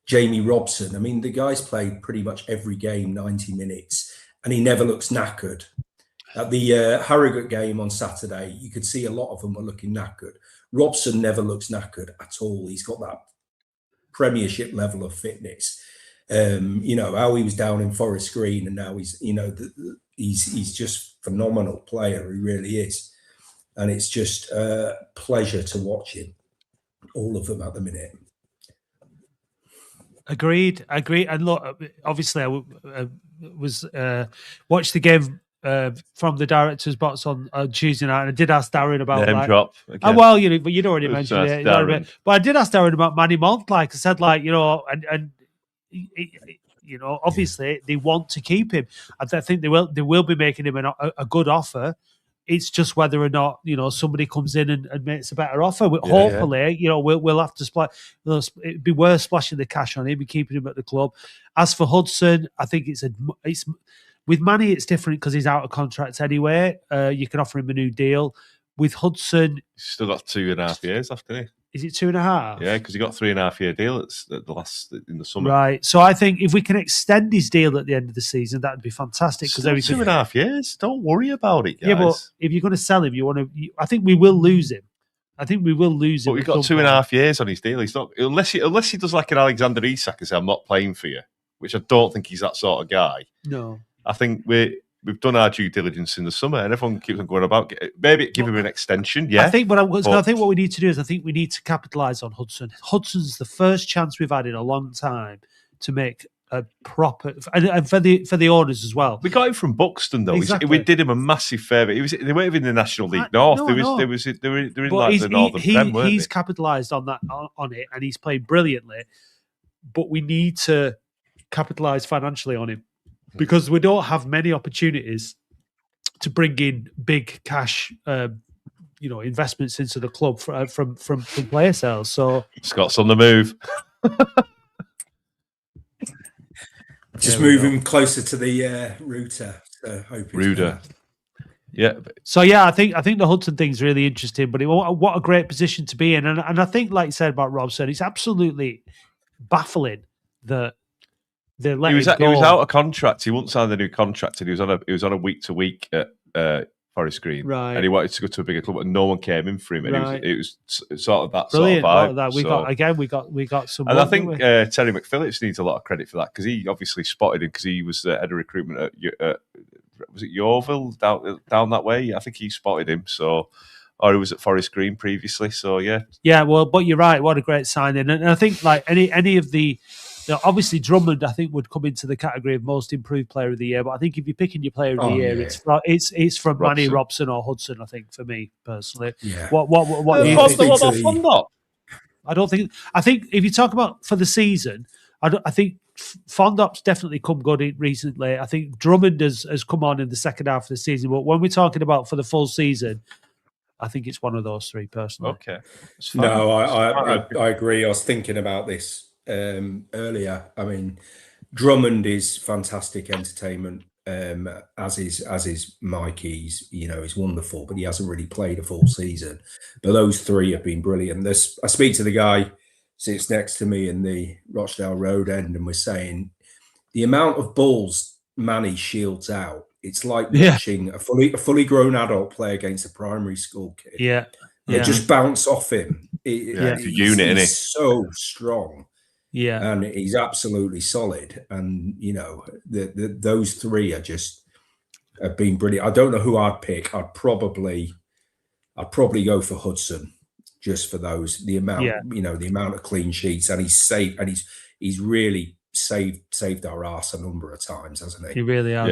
Jamie Robson, the guy's played pretty much every game 90 minutes, and he never looks knackered. At the Harrogate game on Saturday, you could see a lot of them were looking knackered. Robson never looks knackered at all. He's got that Premiership level of fitness. How he was down in Forest Green, and now he's just phenomenal player. He really is, and it's just a pleasure to watch him. All of them at the minute. Agreed. And look, obviously, I was watched the game from the director's box on Tuesday night, and I did ask Darren about name drop. Again. But you'd already mentioned it. But I did ask Darren about Manny Monk. Like I said, obviously they want to keep him. I think they will be making him a good offer. It's just whether or not somebody comes in and makes a better offer. Hopefully, we'll have to splash. It'd be worth splashing the cash on him and keeping him at the club. As for Hudson, I think it's with Manny, it's different because he's out of contract anyway. You can offer him a new deal. With Hudson, he's still got 2.5 years after he. Is it 2.5? Yeah, because he got 3.5 year deal in the summer. Right. So I think if we can extend his deal at the end of the season, that would be fantastic. Because 2.5 years. Don't worry about it, guys. Yeah, but if you're going to sell him, I think we will lose him. But we've got 2.5 years on his deal. He's not unless he does like an Alexander Isak and say, "I'm not playing for you," which I don't think he's that sort of guy. No. I think we've done our due diligence in the summer, and everyone keeps on going about maybe give him an extension. Yeah, I think what we need to do is we need to capitalise on Hudson. Hudson's the first chance we've had in a long time to make a proper and for the owners as well. We got him from Buxton though. Exactly. We did him a massive favour. They weren't even in the National League North. They were in the Northern Prem, weren't he's they? capitalised on that on it, and he's played brilliantly. But we need to capitalise financially on him, because we don't have many opportunities to bring in big cash, investments into the club from player sales. So Scott's on the move. Just move him closer to the router. So Ruder. Yeah. So yeah, I think the Hudson thing's really interesting. But what a great position to be in, and I think, like you said about Robson, it's absolutely baffling that. He was out of contract. He wouldn't sign the new contract, and he was on a week to week at Forest Green, right? And he wanted to go to a bigger club, and no one came in for him. And it was sort of that brilliant. Sort of vibe. We got some. And I think Terry McPhillips needs a lot of credit for that, because he obviously spotted him, because he was head of recruitment at was it Yeovil down that way? I think he spotted him. So. Or he was at Forest Green previously. So yeah. Yeah. Well, but you're right. What a great signing, and I think like any of the. Obviously, Drummond, I think, would come into the category of most improved player of the year. But I think if you're picking your player of the year, it's from Manny Robson or Hudson. I think, for me personally. Yeah. What do you think? What about Fondop? I don't think. I think if you talk about for the season, I think Fondop's definitely come good recently. I think Drummond has come on in the second half of the season. But when we're talking about for the full season, I think it's one of those three personally. Okay. No, I agree. I was thinking about this earlier. I mean, Drummond is fantastic entertainment, as is Mikey. He's wonderful, but he hasn't really played a full season. But those three have been brilliant. I speak to the guy sits next to me in the Rochdale Road end, and we're saying the amount of balls Manny shields out. It's like watching a fully grown adult play against a primary school kid. Yeah. They just bounce off him. It's a unit, isn't he's so strong. Yeah, and he's absolutely solid. And those three are just have been brilliant. I don't know who I'd pick. I'd probably go for Hudson, just for the amount, the amount of clean sheets, and he's really saved our arse a number of times, hasn't he? He really has.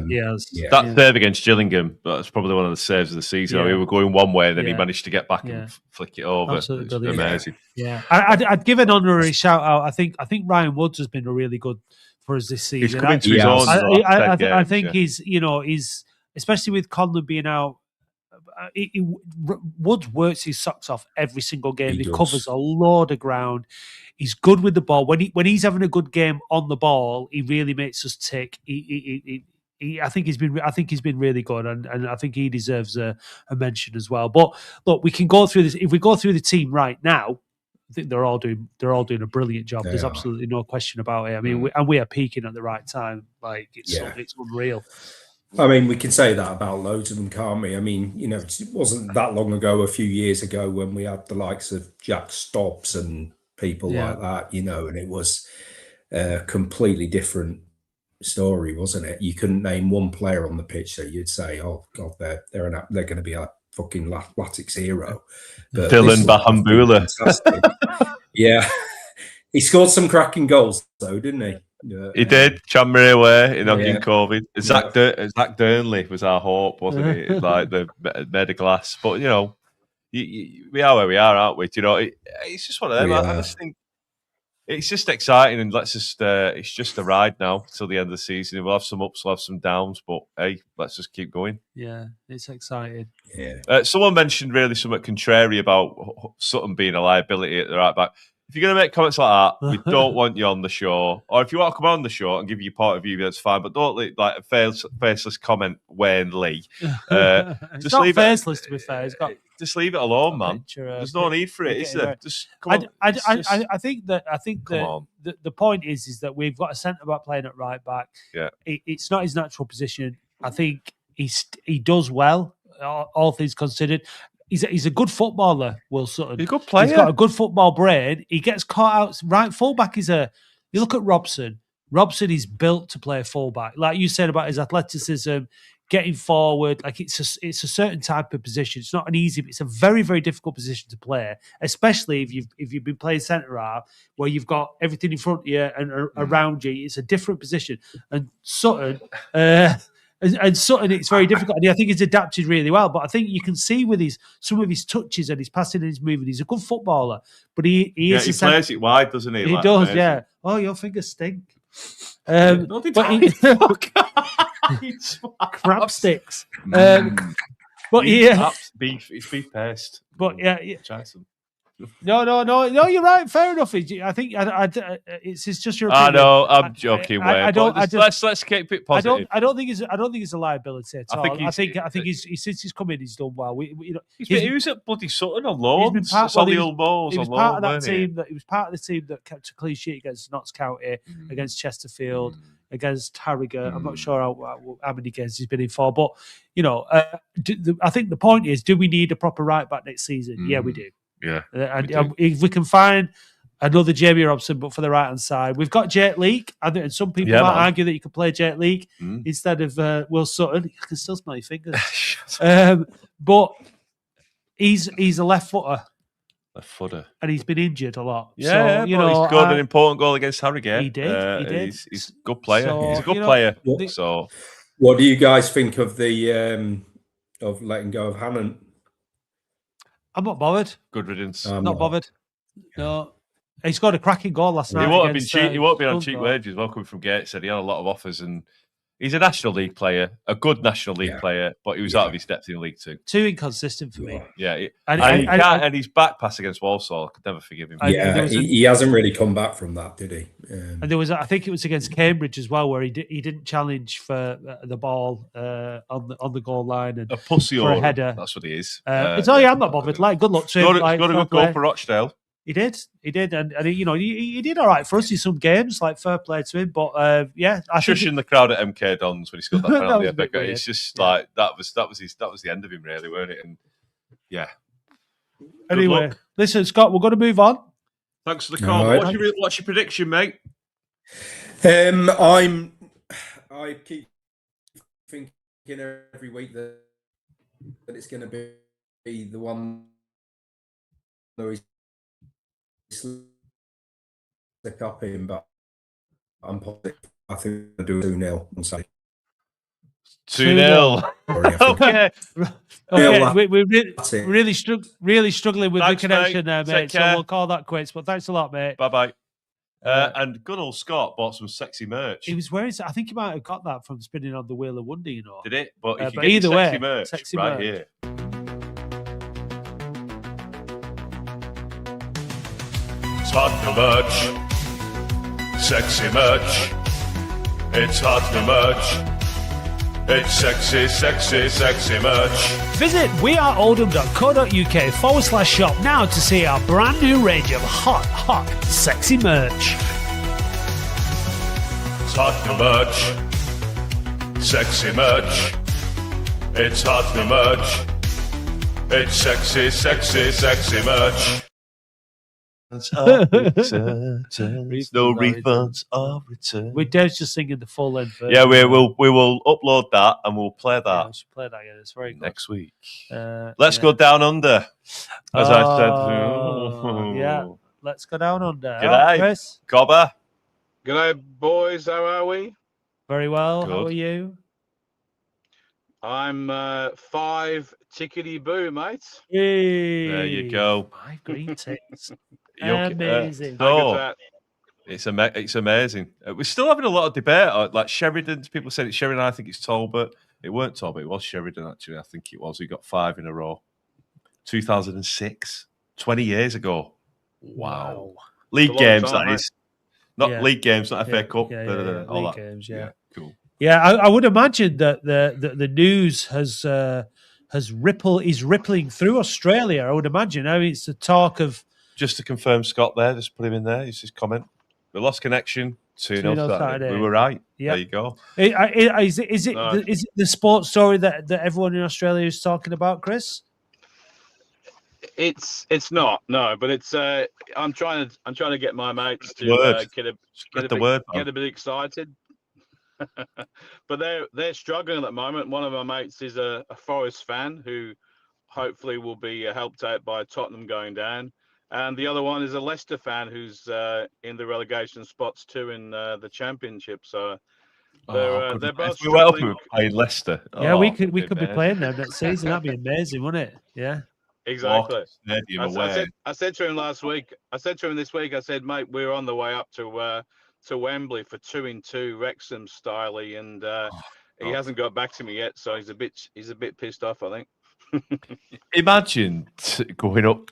He has. That save against Gillingham, that's probably one of the saves of the season. Yeah. We were going one way, and then he managed to get back and flick it over. Absolutely it's amazing. Yeah, I'd give an honorary shout out. I think Ryan Woods has been really good for us this season. He's coming to his own. I think he's especially with Conlon being out. Woods works his socks off every single game. He covers a load of ground. He's good with the ball. When he's having a good game on the ball, he really makes us tick. I think he's been really good, and I think he deserves a mention as well. But look, we can go through this. If we go through the team right now, I think they're all doing a brilliant job. There's absolutely no question about it. I mean, we are peaking at the right time. Like it's unreal. I mean, we can say that about loads of them, can't we? I mean, it wasn't that long ago, a few years ago, when we had the likes of Jack Stobbs and people like that, and it was a completely different story, wasn't it? You couldn't name one player on the pitch that you'd say, "Oh God, they're going to be a fucking Latics hero." But Dylan Bahambula. Yeah, he scored some cracking goals though, didn't he? He did. Chamber away in COVID. Zach Durnley was our hope, wasn't he? Like the made of glass. But we are where we are, aren't we? It's just one of them. I just think it's just exciting, and it's just a ride now till the end of the season. We'll have some ups, we'll have some downs, but hey, let's just keep going. Yeah, it's exciting. Yeah. Someone mentioned really something contrary about Sutton being a liability at the right back. If you're going to make comments like that, we don't want you on the show. Or if you want to come on the show and give your point of view, that's fine. But don't like a faceless comment, Wayne Lee. It's not faceless, to be fair. Just leave it alone, man. There's no need for it, is there? Just come on. I think the point is that we've got a centre back playing at right back. Yeah, it's not his natural position. I think he does well, all things considered. He's a good footballer, Will Sutton. He's a good player. He's got a good football brain. He gets caught out. Right fullback is you look at Robson. Robson is built to play fullback. Like you said about his athleticism, getting forward. Like it's a certain type of position. It's not an easy. It's a very, very difficult position to play, especially if you've been playing centre half, where you've got everything in front of you and around you. It's a different position. And Sutton. And Sutton, it's very difficult. And I think he's adapted really well. But I think you can see with some of his touches and his passing and his moving, he's a good footballer. But he plays it wide, doesn't he? He does, yeah. Oh, your fingers stink. Crab sticks. But it's beef paste. But yeah. Try some. No, you're right. Fair enough. I think it's just your opinion. I know. I'm joking. Let's keep it positive. I don't think it's a liability at all. I think since he's come in, he's done well. He was at bloody Sutton on loan. He was part of that team. He was part of the team that kept a clean sheet against Notts County, against Chesterfield, against Harrogate. I'm not sure how many games he's been in for, but I think the point is, do we need a proper right back next season? Yeah, we do. Yeah, and if we can find another Jamie Robson, but for the right hand side, we've got Jake Leake. And some people might argue that you could play Jake Leake instead of Will Sutton. I can still smell your fingers, but he's a left footer. And he's been injured a lot. Yeah, so, he's scored an important goal against Harrogate. He did. He's a good player. He's a good player. So, what do you guys think of the of letting go of Hannon? I'm not bothered. Good riddance. Not bothered. No. He scored a cracking goal last night. He won't have been cheap. He won't be on cheap wages. Welcome from Gateshead. He had a lot of offers, and he's a National League player, a good National League player, but he was out of his depth in League Two. Too inconsistent for me. Yeah, and his back pass against Walsall, I could never forgive him. He hasn't really come back from that, did he? And there was, I think it was against Cambridge as well, where he didn't challenge for the ball on the goal line and a pussy for a header. That's what he is. I'm not bothered. Like, good luck to him. He's got a good goal for Rochdale. He did, and he did all right for us in some games. Like, fair play to him, but I shushing the crowd at MK Dons when he scored that penalty. It's just like that was the end of him, really, weren't it? And yeah. Anyway, listen, Scott, we're going to move on. Thanks for the call. Right. What's your prediction, mate? I keep thinking every week that it's going to be the one that we slip up in, but I'm positive. I think we'll do 2-0 on Saturday. 2-0. Okay. Okay, we're That's it. really struggling with Thanks, the connection mate. there, Take mate. So care. we'll call that quits. But thanks a lot, mate. Bye-bye. And good old Scott bought some sexy merch. He was wearing. I think he might have got that from spinning on the wheel of wonder. You know. Did it? But if you but get either your sexy way, merch sexy right merch. here. Hot new merch. Sexy merch. It's hot new merch. It's sexy, sexy, sexy merch. Visit weareoldham.co.uk/shop now to see our brand new range of hot, sexy merch. It's hot new merch. Sexy merch. It's hot new merch. It's sexy, sexy, sexy merch. No refunds or return. We're just singing the full length version. Yeah, we will upload that and we'll play that. Yeah, we should play that again. It's very good. Next week. Let's go down under. As I said. Yeah, let's go down under. G'day, Chris. Cobber. G'day, boys. How are we? Very well. Good. How are you? I'm 5 tickety boo, mate. Yay. There you go. 5 green ticks. You're- Amazing. so, that. it's amazing. We're still having a lot of debate. Like Sheridan, people said it's Sheridan. I think it's Talbot. It weren't Talbot. It was Sheridan, actually. I think it was. He got 5 in a row. 2006. 20 years ago. Wow. League It's a long games, time, that mate. is. Not Yeah. league games, not FA Yeah, Cup. yeah, All league that. games, yeah. Cool. Yeah, I would imagine that the news is rippling through Australia. I would imagine. I mean, it's the talk of. Just to confirm, Scott there, just put him in there. It's his comment. We lost connection. 2-0 2-0 Saturday. Saturday. We were right. Yeah. There you go. Is it No. is it the sports story that everyone in Australia is talking about, Chris? It's not, no, but it's I'm trying to get my mates to Word. get the word, man. a bit excited. But they're struggling at the moment. One of my mates is a Forest fan who hopefully will be helped out by Tottenham going down. And the other one is a Leicester fan who's in the relegation spots too in the Championship. So they're both We went up struggling. and played Leicester. Yeah, we could be amazing. playing them next season. That'd be amazing, wouldn't it? Yeah. Exactly. Walk Stadium I away. said to him last week. I said to him this week. I said, mate, we're on the way up to Wembley for 2-2 Wrexham style, and he hasn't got back to me yet. So he's a bit pissed off, I think. Imagine going up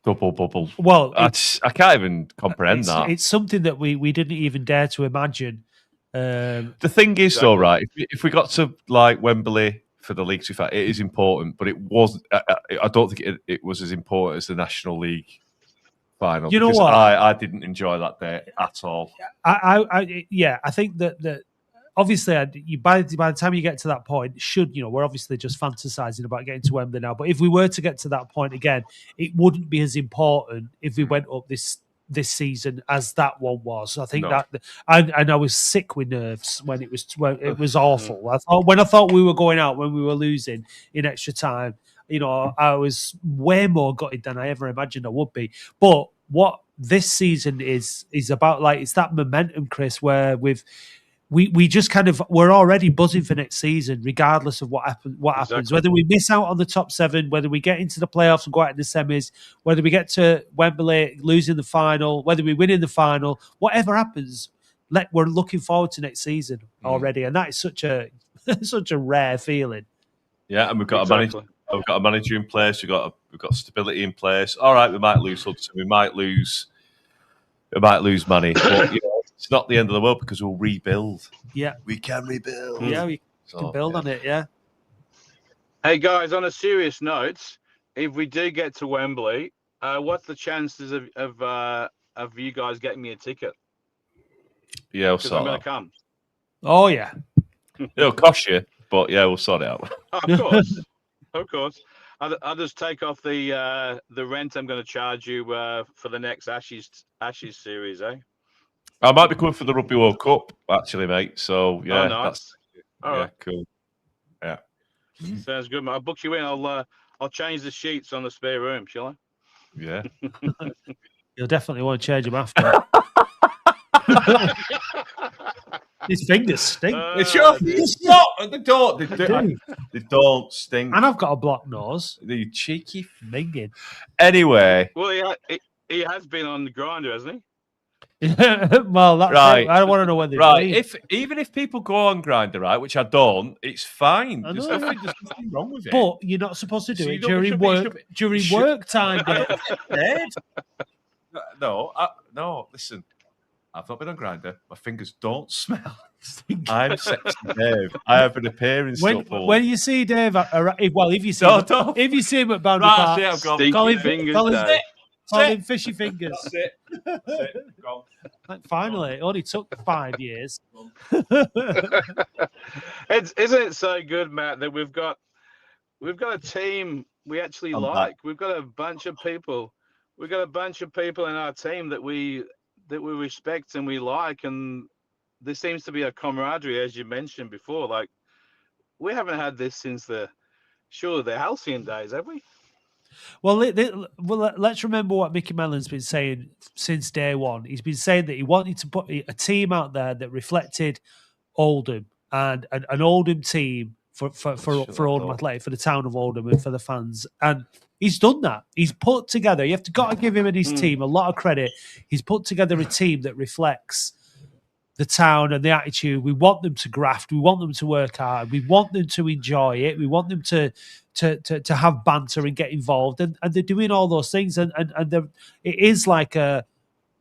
double bubble. Well, I can't even comprehend that. It's something that we didn't even dare to imagine. The thing is, though, right? If we got to like Wembley for the League 2 fight, it is important, but it wasn't. I don't think it was as important as the National League final. You know because what? I didn't enjoy that day at all. I think that obviously by the time you get to that point, we're obviously just fantasizing about getting to Wembley now. But if we were to get to that point again, it wouldn't be as important if we went up this season as that one was. I think that, and I was sick with nerves when it was awful. I thought we were going out, when we were losing in extra time, I was way more gutted than I ever imagined I would be. But what this season is about, like, it's that momentum, Chris, where we just kind of, we're already buzzing for next season, regardless of what happens. Exactly. Whether we miss out on the top 7, whether we get into the playoffs and go out in the semis, whether we get to Wembley, losing the final, whether we win in the final, whatever happens, we're looking forward to next season already, and that is such a rare feeling. Yeah, and we've got a manager. We've got a manager in place. We've got stability in place. All right, we might lose Hudson. We might lose money, but it's not the end of the world because we'll rebuild. Yeah, we can rebuild. Yeah, we can build on it. Yeah. Hey guys, on a serious note, if we do get to Wembley, what's the chances of you guys getting me a ticket? Yeah, we'll Because sort I'm it going out. to come. Oh yeah. It'll cost you, but yeah, we'll sort it out. Of course, of course. I'll just take off the rent I'm going to charge you for the next Ashes series, eh? I might be coming for the Rugby World Cup, actually, mate. So yeah, nice. that's All right. cool. Yeah. Sounds good, mate. I'll book you in. I'll change the sheets on the spare room, shall I? Yeah. You'll definitely want to change them after. His fingers stink. Stop! They don't. They don't stink. And I've got a blocked nose. You cheeky minging. Anyway. Well, he has been on the grinder, hasn't he? Well, that's right. it. I don't want to know when they've Right. been. Even if people go on Grindr, right, which I don't, it's fine. There's nothing wrong with it. But you're not supposed to do it during work time. Dave. No. Listen, I've not been on Grindr. My fingers don't smell. I'm sexy Dave. I have an appearance. When you see Dave, if you see if you see him at Boundary Park, call him fishy fingers. That's it. Go on. Finally, it only took 5 years. Isn't it so good, Matt, that we've got a team we actually like. We've got a bunch of people. We've got a bunch of people in our team that we respect and we like, and there seems to be a camaraderie, as you mentioned before. Like, we haven't had this since the halcyon days, have we? Well, let's remember what Mickey Mellon's been saying since day one. He's been saying that he wanted to put a team out there that reflected Oldham and an Oldham team for Oldham Athletic, for the town of Oldham and for the fans. And he's done that. He's put together, you have got to give him and his team a lot of credit. He's put together a team that reflects the town and the attitude. We want them to graft. We want them to work hard. We want them to enjoy it. We want them to have banter and get involved. And they're doing all those things. And it is like a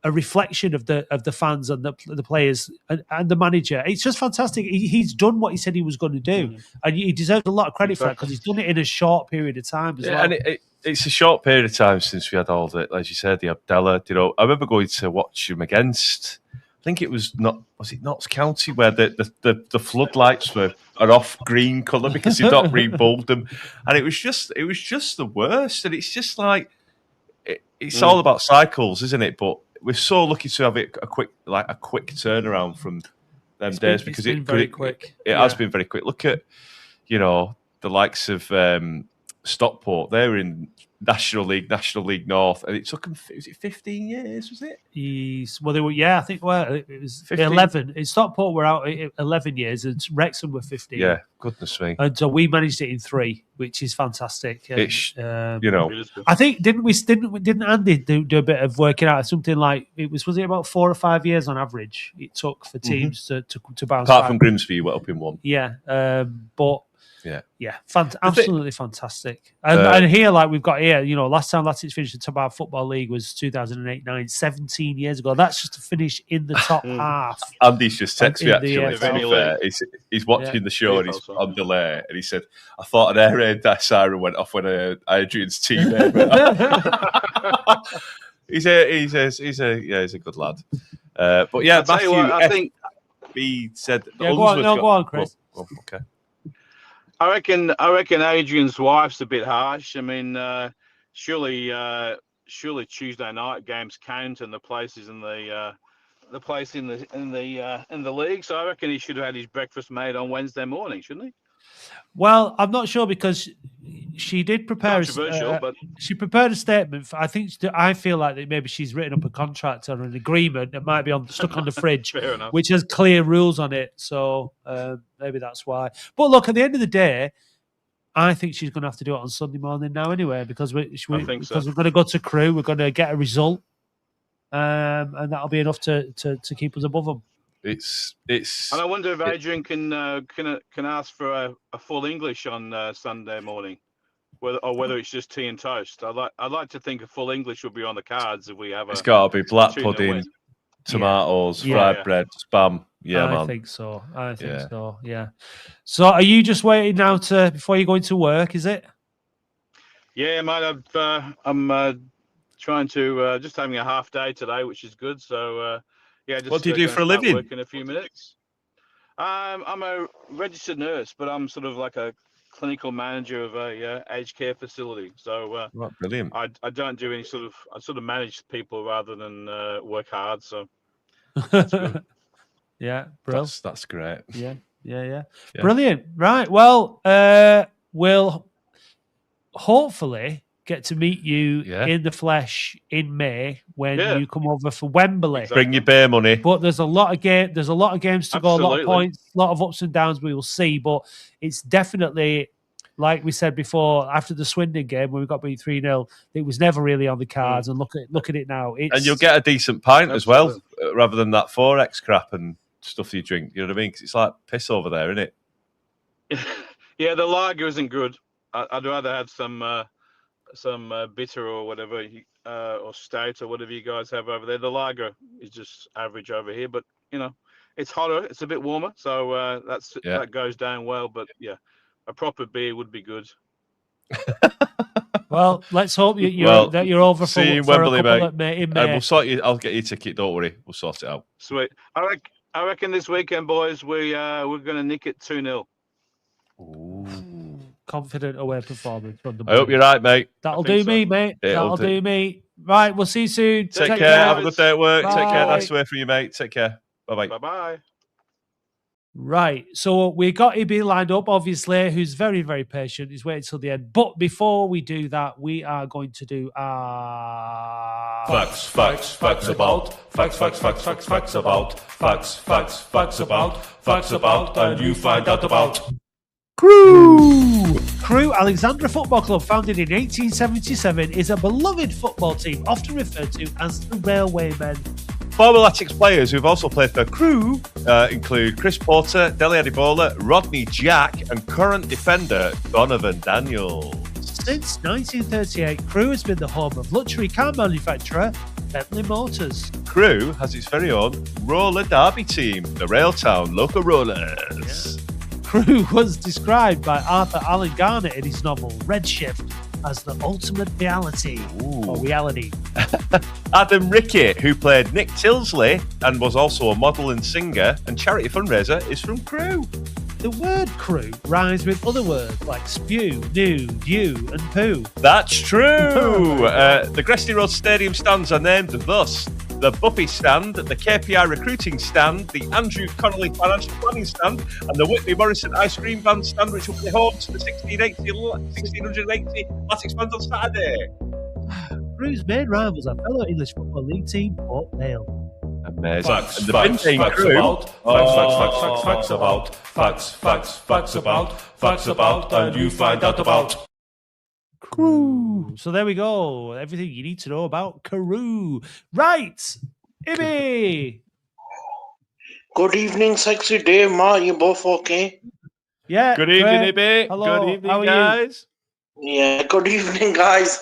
reflection of the fans and the players and the manager. It's just fantastic. He's done what he said he was going to do. And he deserves a lot of credit for that, because he's done it in a short period of time as well. And it's a short period of time since we had all the, as you said, the Abdallah. I remember going to watch him against, I think it was Notts County, where the floodlights are off green colour because they've not rebuilt them, and it was just the worst. And it's just like it's all about cycles, isn't it? But we're so lucky to have it a quick turnaround from them days, because it has been very quick. Look at the likes of Stockport. They're in National League North, and it took them, was it 15 years, was it? They were, I think it was 15? 11. In Stockport, we're out 11 years, and Wrexham were 15. Yeah, goodness me. And so we managed it in 3, which is fantastic. And, it's, I think didn't Andy do a bit of working out? Something like was it about 4 or 5 years on average it took for teams to bounce apart back. from Grimsby, you went up in 1. Yeah, but. Yeah, absolutely fantastic. And here, like we've got here, last time Latics finished the top half Football League was 2008-9, 17 years ago. That's just to finish in the top half. Andy's just texted me actually. He's watching the show and he's on delay, and he said, "I thought an air raid siren went off when Adrian's team." He's a good lad. But yeah, Matthew, I think he said. Go on, Chris. Okay. I reckon Adrian's wife's a bit harsh. I mean, surely Tuesday night games count, and the place is in the league. So I reckon he should have had his breakfast made on Wednesday morning, shouldn't he? Well, I'm not sure, because she did prepare. But she prepared a statement. I feel like that maybe she's written up a contract or an agreement that might be stuck on the fridge, which has clear rules on it. So maybe that's why. But look, at the end of the day, I think she's going to have to do it on Sunday morning now anyway, because we're going to go to Crewe. We're going to get a result, and that'll be enough to keep us above them. It's. And I wonder if Adrian can ask for a full English on Sunday morning, whether it's just tea and toast. I'd like to think a full English will be on the cards if we have. It's got to be black pudding, tomatoes, fried bread, spam. Yeah, man. I think so. Yeah. So, are you just waiting now before you go into work? Is it? Yeah, mate. I'm trying to just having a half day today, which is good. So. Just what do you do for a living? Work in a few minutes. I'm a registered nurse, but I'm sort of like a clinical manager of a aged care facility. So brilliant. I don't do any I sort of manage people rather than work hard. So that's good. Yeah, bro. That's great. Yeah. Yeah. Brilliant. Right. Well, we'll hopefully get to meet you in the flesh in May when you come over for Wembley. Exactly. Bring your beer money. But there's a lot of games to go, a lot of Absolutely. points, a lot of ups and downs we will see. But it's definitely, like we said before, after the Swindon game when we got beat 3-0, it was never really on the cards. And look at it now. And you'll get a decent pint as well, rather than that Forex crap and stuff you drink. You know what I mean? Because it's like piss over there, isn't it? Yeah, the lager isn't good. I'd rather have some bitter or whatever, or stout or whatever you guys have over there. The lager is just average over here, but it's hotter, it's a bit warmer, so that goes down well. But yeah, a proper beer would be good. Well, let's hope that you're over for Wembley, a couple mate. In May. We'll sort you. I'll get you a ticket. Don't worry, we'll sort it out. Sweet. I reckon this weekend, boys, we're going to nick it 2-0. Ooh. Confident away performance from the I hope you're right, mate. That'll do me, mate. That'll do me. Right, we'll see you soon. Take care. Have a good day at work. Bye. Take care. Nice to hear from you, mate. Take care. Bye-bye. Bye-bye. Right, so we got Ibi lined up, obviously, who's very, very patient. He's waiting till the end. But before we do that, we are going to do our... Facts about, and you find out about. Crewe Alexandra Football Club, founded in 1877, is a beloved football team, often referred to as the Railwaymen. Former Latics players who've also played for Crewe include Chris Porter, Dele Adibola, Rodney Jack, and current defender Donovan Daniels. Since 1938, Crewe has been the home of luxury car manufacturer Bentley Motors. Crewe has its very own roller derby team, the Railtown Local Rollers. Crewe was described by Arthur Allen Garner in his novel Redshift as the ultimate reality. Or reality. Adam Rickett, who played Nick Tilsley and was also a model and singer and charity fundraiser, is from Crewe. The word crew rhymes with other words like spew, nude, you, and poo. That's true. The Gresty Road Stadium stands are named thus: the Buffy stand, the KPI recruiting stand, the Andrew Connolly financial planning stand, and the Whitney Morrison ice cream van stand, which will be home to the 1680 Latics fans on Saturday. Crewe's main rivals are fellow English Football League team Port Vale. Amazing. Facts about, and you find out about. Crewe. So there we go. Everything you need to know about Crewe. Right, Ibi. Good evening, Sexy Dave, Ma. You both okay? Yeah. Good evening, Ibi. Hello. Good evening, guys. Yeah, good evening, guys.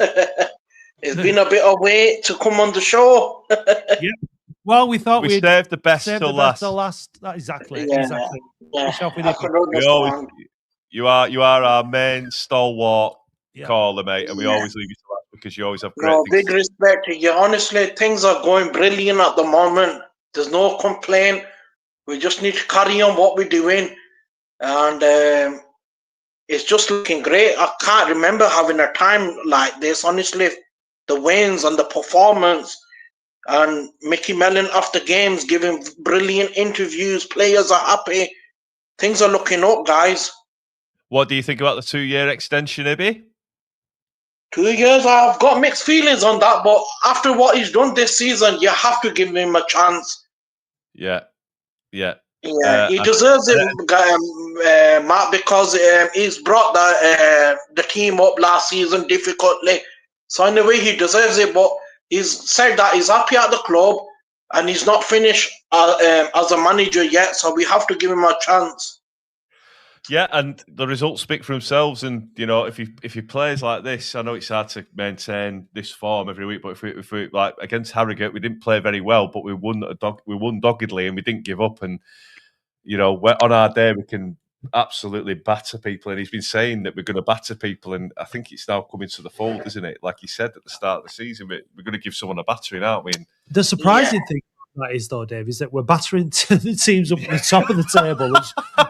It's been a bit of wait to come on the show. Yeah. Well, we thought we'd saved the best till last. Exactly. Yeah. Exactly. Yeah. I could understand. You are our main stalwart caller, mate, and we always leave you to last because you always have great things. Big respect to you. Honestly, things are going brilliant at the moment. There's no complaint. We just need to carry on what we're doing, and it's just looking great. I can't remember having a time like this. Honestly, the wins and the performance. And Mickey Mellon after games giving brilliant interviews. Players are happy. Things are looking up, guys. What do you think about the 2-year extension, Ibi? 2 years, I've got mixed feelings on that. But after what he's done this season, you have to give him a chance. Yeah. Yeah, he deserves it, Matt, because he's brought the team up last season difficultly. So in a way, he deserves it. But he's said that he's happy at the club and he's not finished as a manager yet, so we have to give him a chance. Yeah, and the results speak for themselves. And if he plays like this, I know it's hard to maintain this form every week. But if we like against Harrogate, we didn't play very well, but we won doggedly and we didn't give up. And on our day, we can absolutely batter people, and he's been saying that we're going to batter people, and I think it's now coming to the fold, isn't it? Like he said at the start of the season, we're going to give someone a battering, aren't we? And the surprising thing that is, though, Dave, is that we're battering the teams up at the top of the table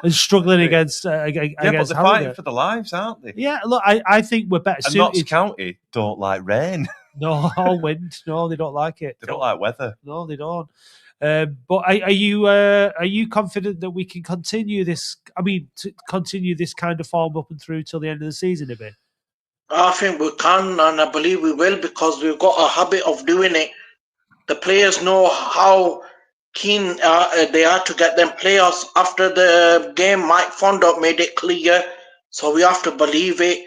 and struggling against but they're Harrogate. fighting for their lives, aren't they? Yeah, look, I think we're better and suited. Notts County don't like rain. No, or wind. No, they don't like it. They don't like weather. No, they don't. But are you confident that we can continue this? I mean, to continue this kind of form up and through till the end of the season a bit? I think we can, and I believe we will, because we've got a habit of doing it. The players know how keen they are to get them players. After the game, Mike Fondop made it clear, so we have to believe it.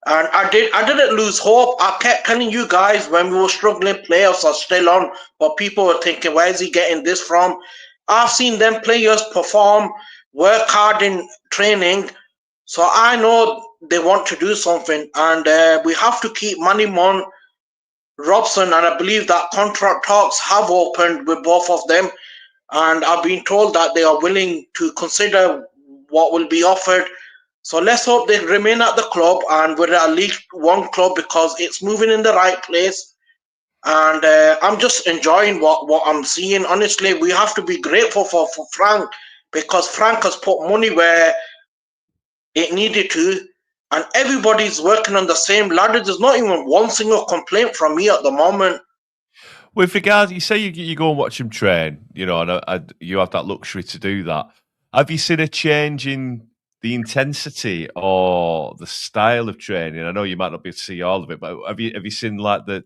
And I didn't lose hope. I kept telling you guys when we were struggling, players are still on, but people were thinking, where is he getting this from? I've seen them players perform, work hard in training, so I know they want to do something, and we have to keep Manimon, Robson, and I believe that contract talks have opened with both of them, and I've been told that they are willing to consider what will be offered. So let's hope they remain at the club, and we're at least one club, because it's moving in the right place. And I'm just enjoying what I'm seeing. Honestly, we have to be grateful for Frank, because Frank has put money where it needed to, and everybody's working on the same ladder. There's not even one single complaint from me at the moment. With regards, you say you go and watch him train, you know, and you have that luxury to do that. Have you seen a change in the intensity or the style of training? I know you might not be able to see all of it, but have you seen like the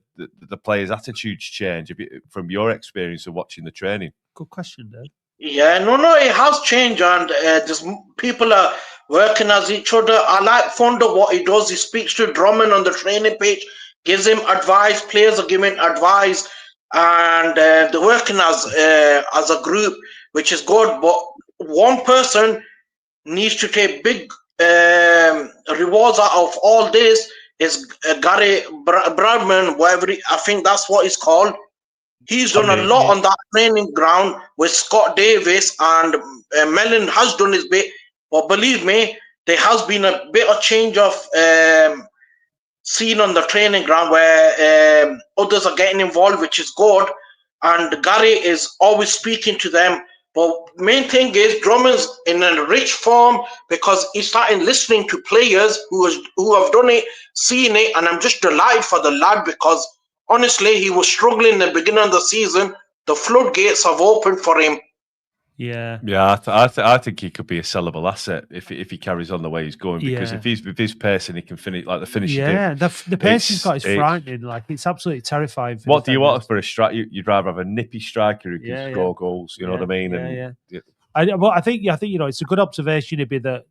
players' attitudes change from your experience of watching the training? Good question, Dave. Yeah, no, it has changed, and people are working as each other. I like Fonda, what he does. He speaks to Drummond on the training page, gives him advice. Players are giving advice, and they're working as a group, which is good. But one person needs to take big rewards out of all this. Is Gary Bradman, whatever I think that's what he's called. He's done a lot on that training ground with Scott Davis, and Mellon has done his bit. But believe me, there has been a bit of change of scene on the training ground where others are getting involved, which is good. And Gary is always speaking to them. But main thing is Drummond's in a rich form, because he's starting listening to players who have done it, seen it, and I'm just delighted for the lad, because honestly, he was struggling in the beginning of the season. The floodgates have opened for him. Yeah, I think he could be a sellable asset if he carries on the way he's going. Because if he's with his pace and he can finish like the finish. Yeah, the pace he's got is frightening. Like, it's absolutely terrifying. What do you want for a striker? You'd rather have a nippy striker who can score goals. You know what I mean? I think you know, it's a good observation, Ibby, that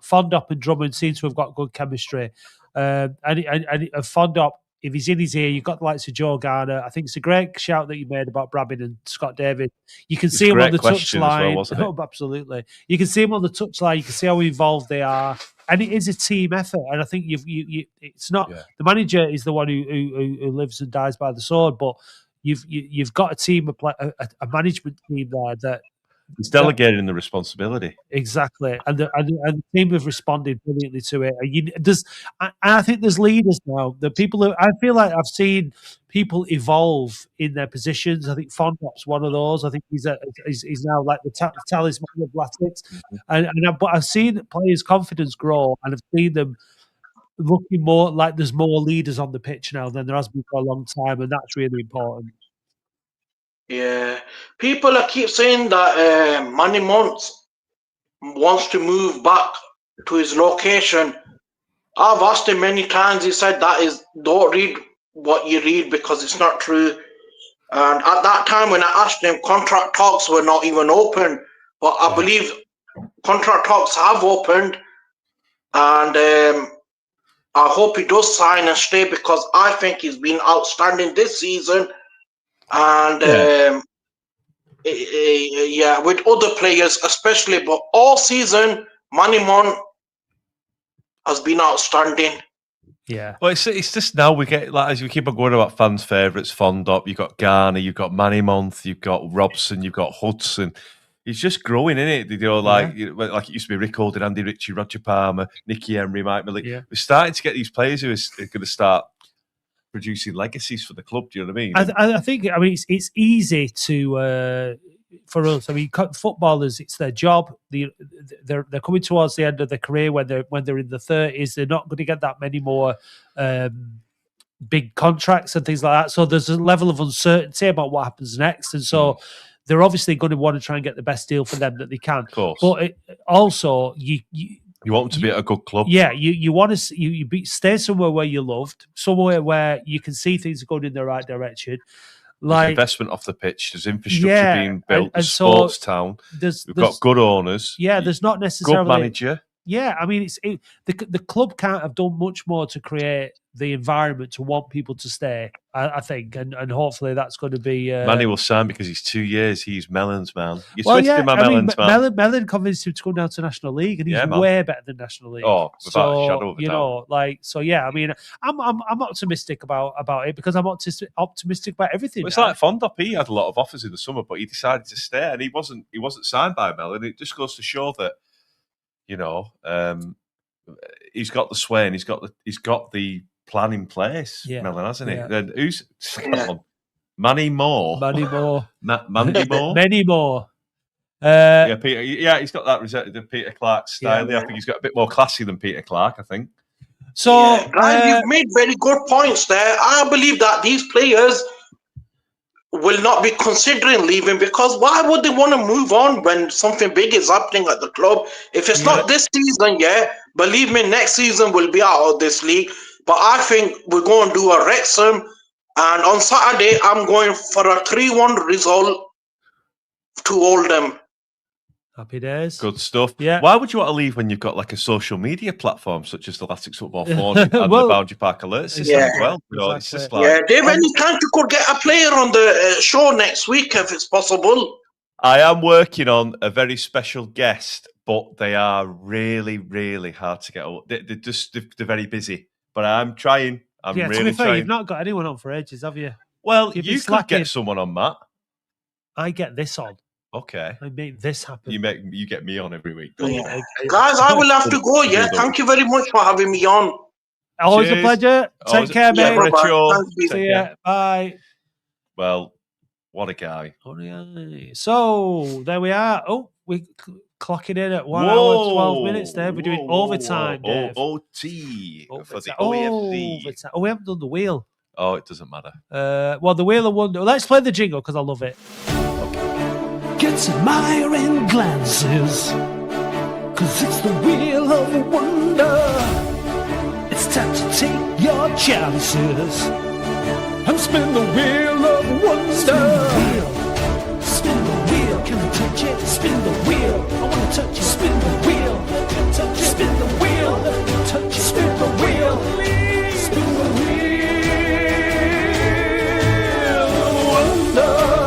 Fondop and Drummond seem to have got good chemistry, and Fondop, if he's in his ear, you've got the likes of Joe Garner. I think it's a great shout that you made about Brabin and Scott Davis. You can see him on the touchline. Well, absolutely. You can see him on the touchline. You can see how involved they are. And it is a team effort. And I think it's not the manager is the one who lives and dies by the sword, but you've got a team, a management team there that he's delegating the responsibility. Exactly, and the team have responded brilliantly to it. I think there's leaders now. The people who I feel like I've seen people evolve in their positions. I think Fondop's one of those. I think he's now like the talisman of Latics, but I've seen players' confidence grow, and I've seen them looking more like there's more leaders on the pitch now than there has been for a long time, and that's really important. Yeah, people keep saying that Manny Monts wants to move back to his location. I've asked him many times. He said don't read what you read, because it's not true. And at that time when I asked him, contract talks were not even open. But I believe contract talks have opened, and I hope he does sign and stay, because I think he's been outstanding this season. And with other players especially, but all season, Manimon has been outstanding. Yeah. Well, it's just now we get, like, as we keep on going about fans' favourites, Fondop, you've got Garner, you've got Manimon, you've got Robson, you've got Hudson. It's just growing, isn't it? You know, like it used to be Rick Holding, Andy Ritchie, Roger Palmer, Nicky Henry, Mike Malik. Yeah. We're starting to get these players who are going to start producing legacies for the club. Do you know what I mean? I think it's easy to for us. I mean, footballers, it's their job. They're coming towards the end of their career when they're in the 30s. They're not going to get that many more big contracts and things like that. So there's a level of uncertainty about what happens next, and so they're obviously going to want to try and get the best deal for them that they can. Of course. But also, you want them to be at a good club. Yeah, you want to stay somewhere where you're loved, somewhere where you can see things are going in the right direction. There's investment off the pitch. There's infrastructure being built. and Sports town. We've got good owners. Yeah, there's not necessarily good manager. Yeah, I mean, the club can't have done much more to create the environment to want people to stay. I think, and hopefully that's going to be. Manny will sign because he's 2 years. He's Mellon's man. You Well, switched yeah, him, my Mellon's man. Mellon convinced him to come down to National League, and he's way better than National League. Oh, without a shadow of a doubt. Yeah. I mean, I'm optimistic about it because I'm optimistic about everything. Well, it's like Fondop. He had a lot of offers in the summer, but he decided to stay, and he wasn't signed by Mellon. It just goes to show that, he's got the sway and he's got the plan in place. Yeah. Mellon, hasn't he? Then who's Manny Moore? Mandy Moore. Mandy Moore. Many more. Peter. Yeah, he's got the Peter Clark style. I think he's got a bit more classy than Peter Clark. I think. So you've made very good points there. I believe that these players will not be considering leaving because why would they want to move on when something big is happening at the club? If it's not this season, believe me, next season we'll be out of this league. But I think we're going to do a Wrexham, and on Saturday I'm going for a 3-1 result to Oldham. Happy days. Good stuff. Yeah. Why would you want to leave when you've got like a social media platform such as the Latics Football Forum and the Boundary Park Alert system as well? It's just like, Dave, any chance you could get a player on the show next week if it's possible? I am working on a very special guest, but they are really, really hard to get. They're very busy, but I'm trying. I'm really to be fair, trying. you've not got anyone on for ages, have you? Well, you could get someone on, Matt. I get this on. Okay. I make this happen. You get me on every week. Guys, I will have to go. Yeah, thank you very much for having me on. Always a pleasure. Take care, mate. See ya. Bye. Well, what a guy. So there we are. Oh, we're clocking in at 1 hour 12 minutes there. We're doing overtime, Dave. OT for the OFC. Oh, we haven't done the wheel. Oh, it doesn't matter. Well, the wheel of wonder. Let's play the jingle because I love it. Get admiring glances, cause it's the wheel of wonder. It's time to take your chances and spin the wheel of wonder. Spin the wheel, can I touch it? Spin the wheel, I wanna touch it. Spin the wheel, touch it. Spin the wheel, touch it. Spin the wheel, spin the wheel of wonder.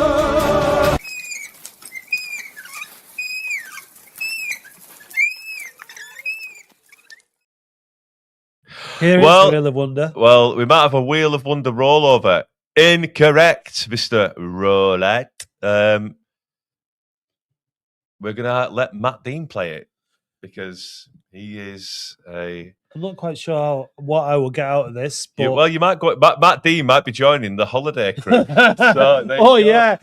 Here is the Wheel of Wonder. Well, we might have a Wheel of Wonder rollover. Incorrect, Mr. Roulette. We're going to let Matt Dean play it because he is a... I'm not quite sure what I will get out of this. But... well, you might go... Matt Dean might be joining the holiday crew. So, yeah.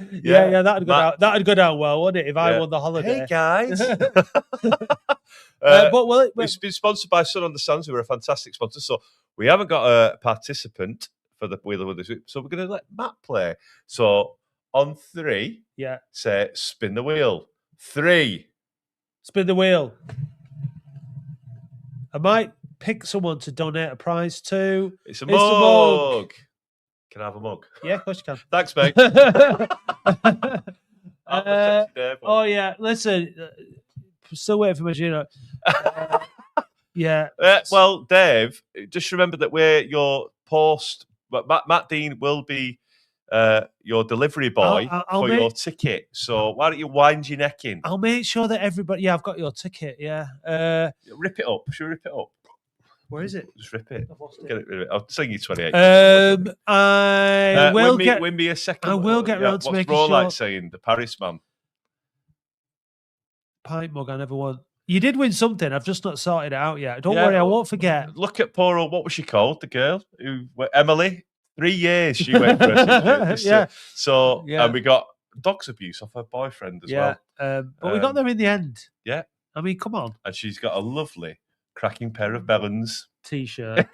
That'd go down well, wouldn't it, if I won the holiday? Hey, guys. It's been sponsored by Sun on the Sands, who are a fantastic sponsor. So we haven't got a participant for the Wheel of Wonder this week. So we're going to let Matt play. So on 3, say spin the wheel. 3. Spin the wheel. I might pick someone to donate a prize to. It's a mug. Can I have a mug? Yeah, of course you can. Thanks, mate. Listen. Still waiting for my Gino. Well, Dave, just remember that we're your post. Matt Dean will be your delivery boy for your ticket. So why don't you wind your neck in? I'll make sure that everybody. Yeah, I've got your ticket. Yeah. Rip it up. Should we rip it up? Where is it? Just rip it. Get it rid of it. I'll sing you 28. I will win me a second. I will get round to making sure. What's like saying the Paris man? Pint mug I never won. You did win something. I've just not sorted it out yet. Don't worry, I won't forget. Look at poor old, what was she called? The girl who Emily. 3 years she went for us. And we got dog's abuse off her boyfriend as well. But we got them in the end. Yeah. I mean, come on. And she's got a lovely cracking pair of Bellens t-shirt.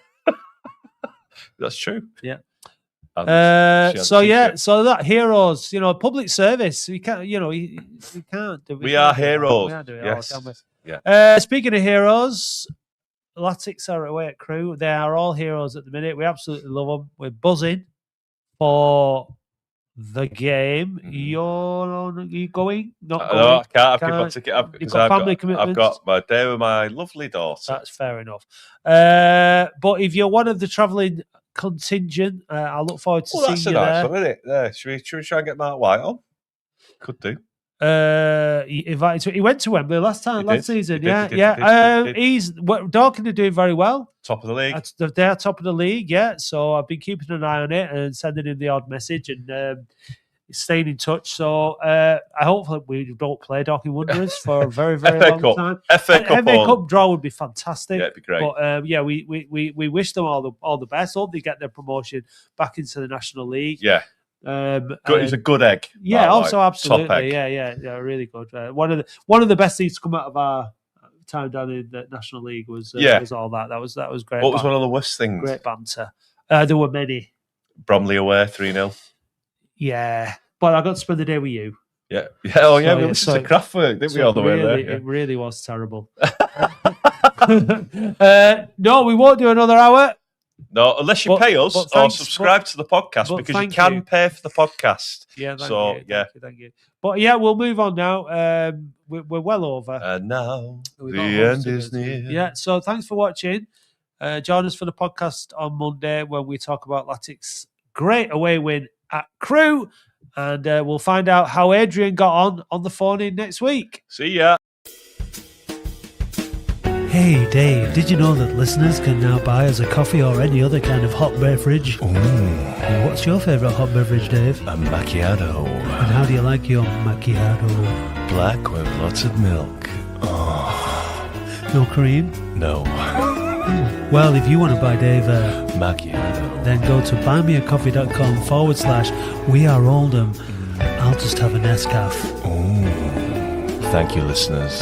That's true. Yeah. And So that heroes, public service. We can't, we can't do. We are heroes. We are doing Yes. all, can we? Yeah. Speaking of heroes, Latics are away at Crewe. They are all heroes at the minute. We absolutely love them. We're buzzing for the game. You going? Not going? No, I can't. I've got my ticket. You've got family commitments. I've got my day with my lovely daughter. That's fair enough. But if you're one of the travelling contingent, I look forward to seeing you nice there. one, isn't it? Yeah. Should we try and get Mark White on? Could do. He went to Wembley last season. He did. He's Dorking are doing very well. Top of the league. They're top of the league, yeah. So I've been keeping an eye on it and sending him the odd message and staying in touch. So I hope that we don't play Dorking Wanderers for a very, very long time. FA Cup draw would be fantastic. Yeah, it'd be great. But we wish them all the best. Hope they get their promotion back into the National League. Yeah. He's a good egg. Yeah, also Top absolutely. egg. Yeah, really good. One of the best things to come out of our time down in the National League was all that. That was great. What was one of the worst things? Great banter. There were many. Bromley away 3-0. Yeah, but I got to spend the day with you. Yeah. Oh yeah, we listened to Kraftwerk, didn't we, all the way there? Yeah. It really was terrible. No, we won't do another hour. No, unless you pay us or subscribe to the podcast, because you can pay for the podcast. Yeah, thank you. But yeah, we'll move on now. We're well over. And now the end is near. Yeah, so thanks for watching. Join us for the podcast on Monday when we talk about Latics' great away win at Crewe. And we'll find out how Adrian got on the phone in next week. See ya. Hey Dave, did you know that listeners can now buy us a coffee or any other kind of hot beverage? What's your favourite hot beverage, Dave? A macchiato. And how do you like your macchiato? Black with lots of milk. Oh. No cream? No. Well, if you want to buy Dave a macchiato, then go to buymeacoffee.com/We Are Oldham. I'll just have a Nescafe. Thank you, listeners.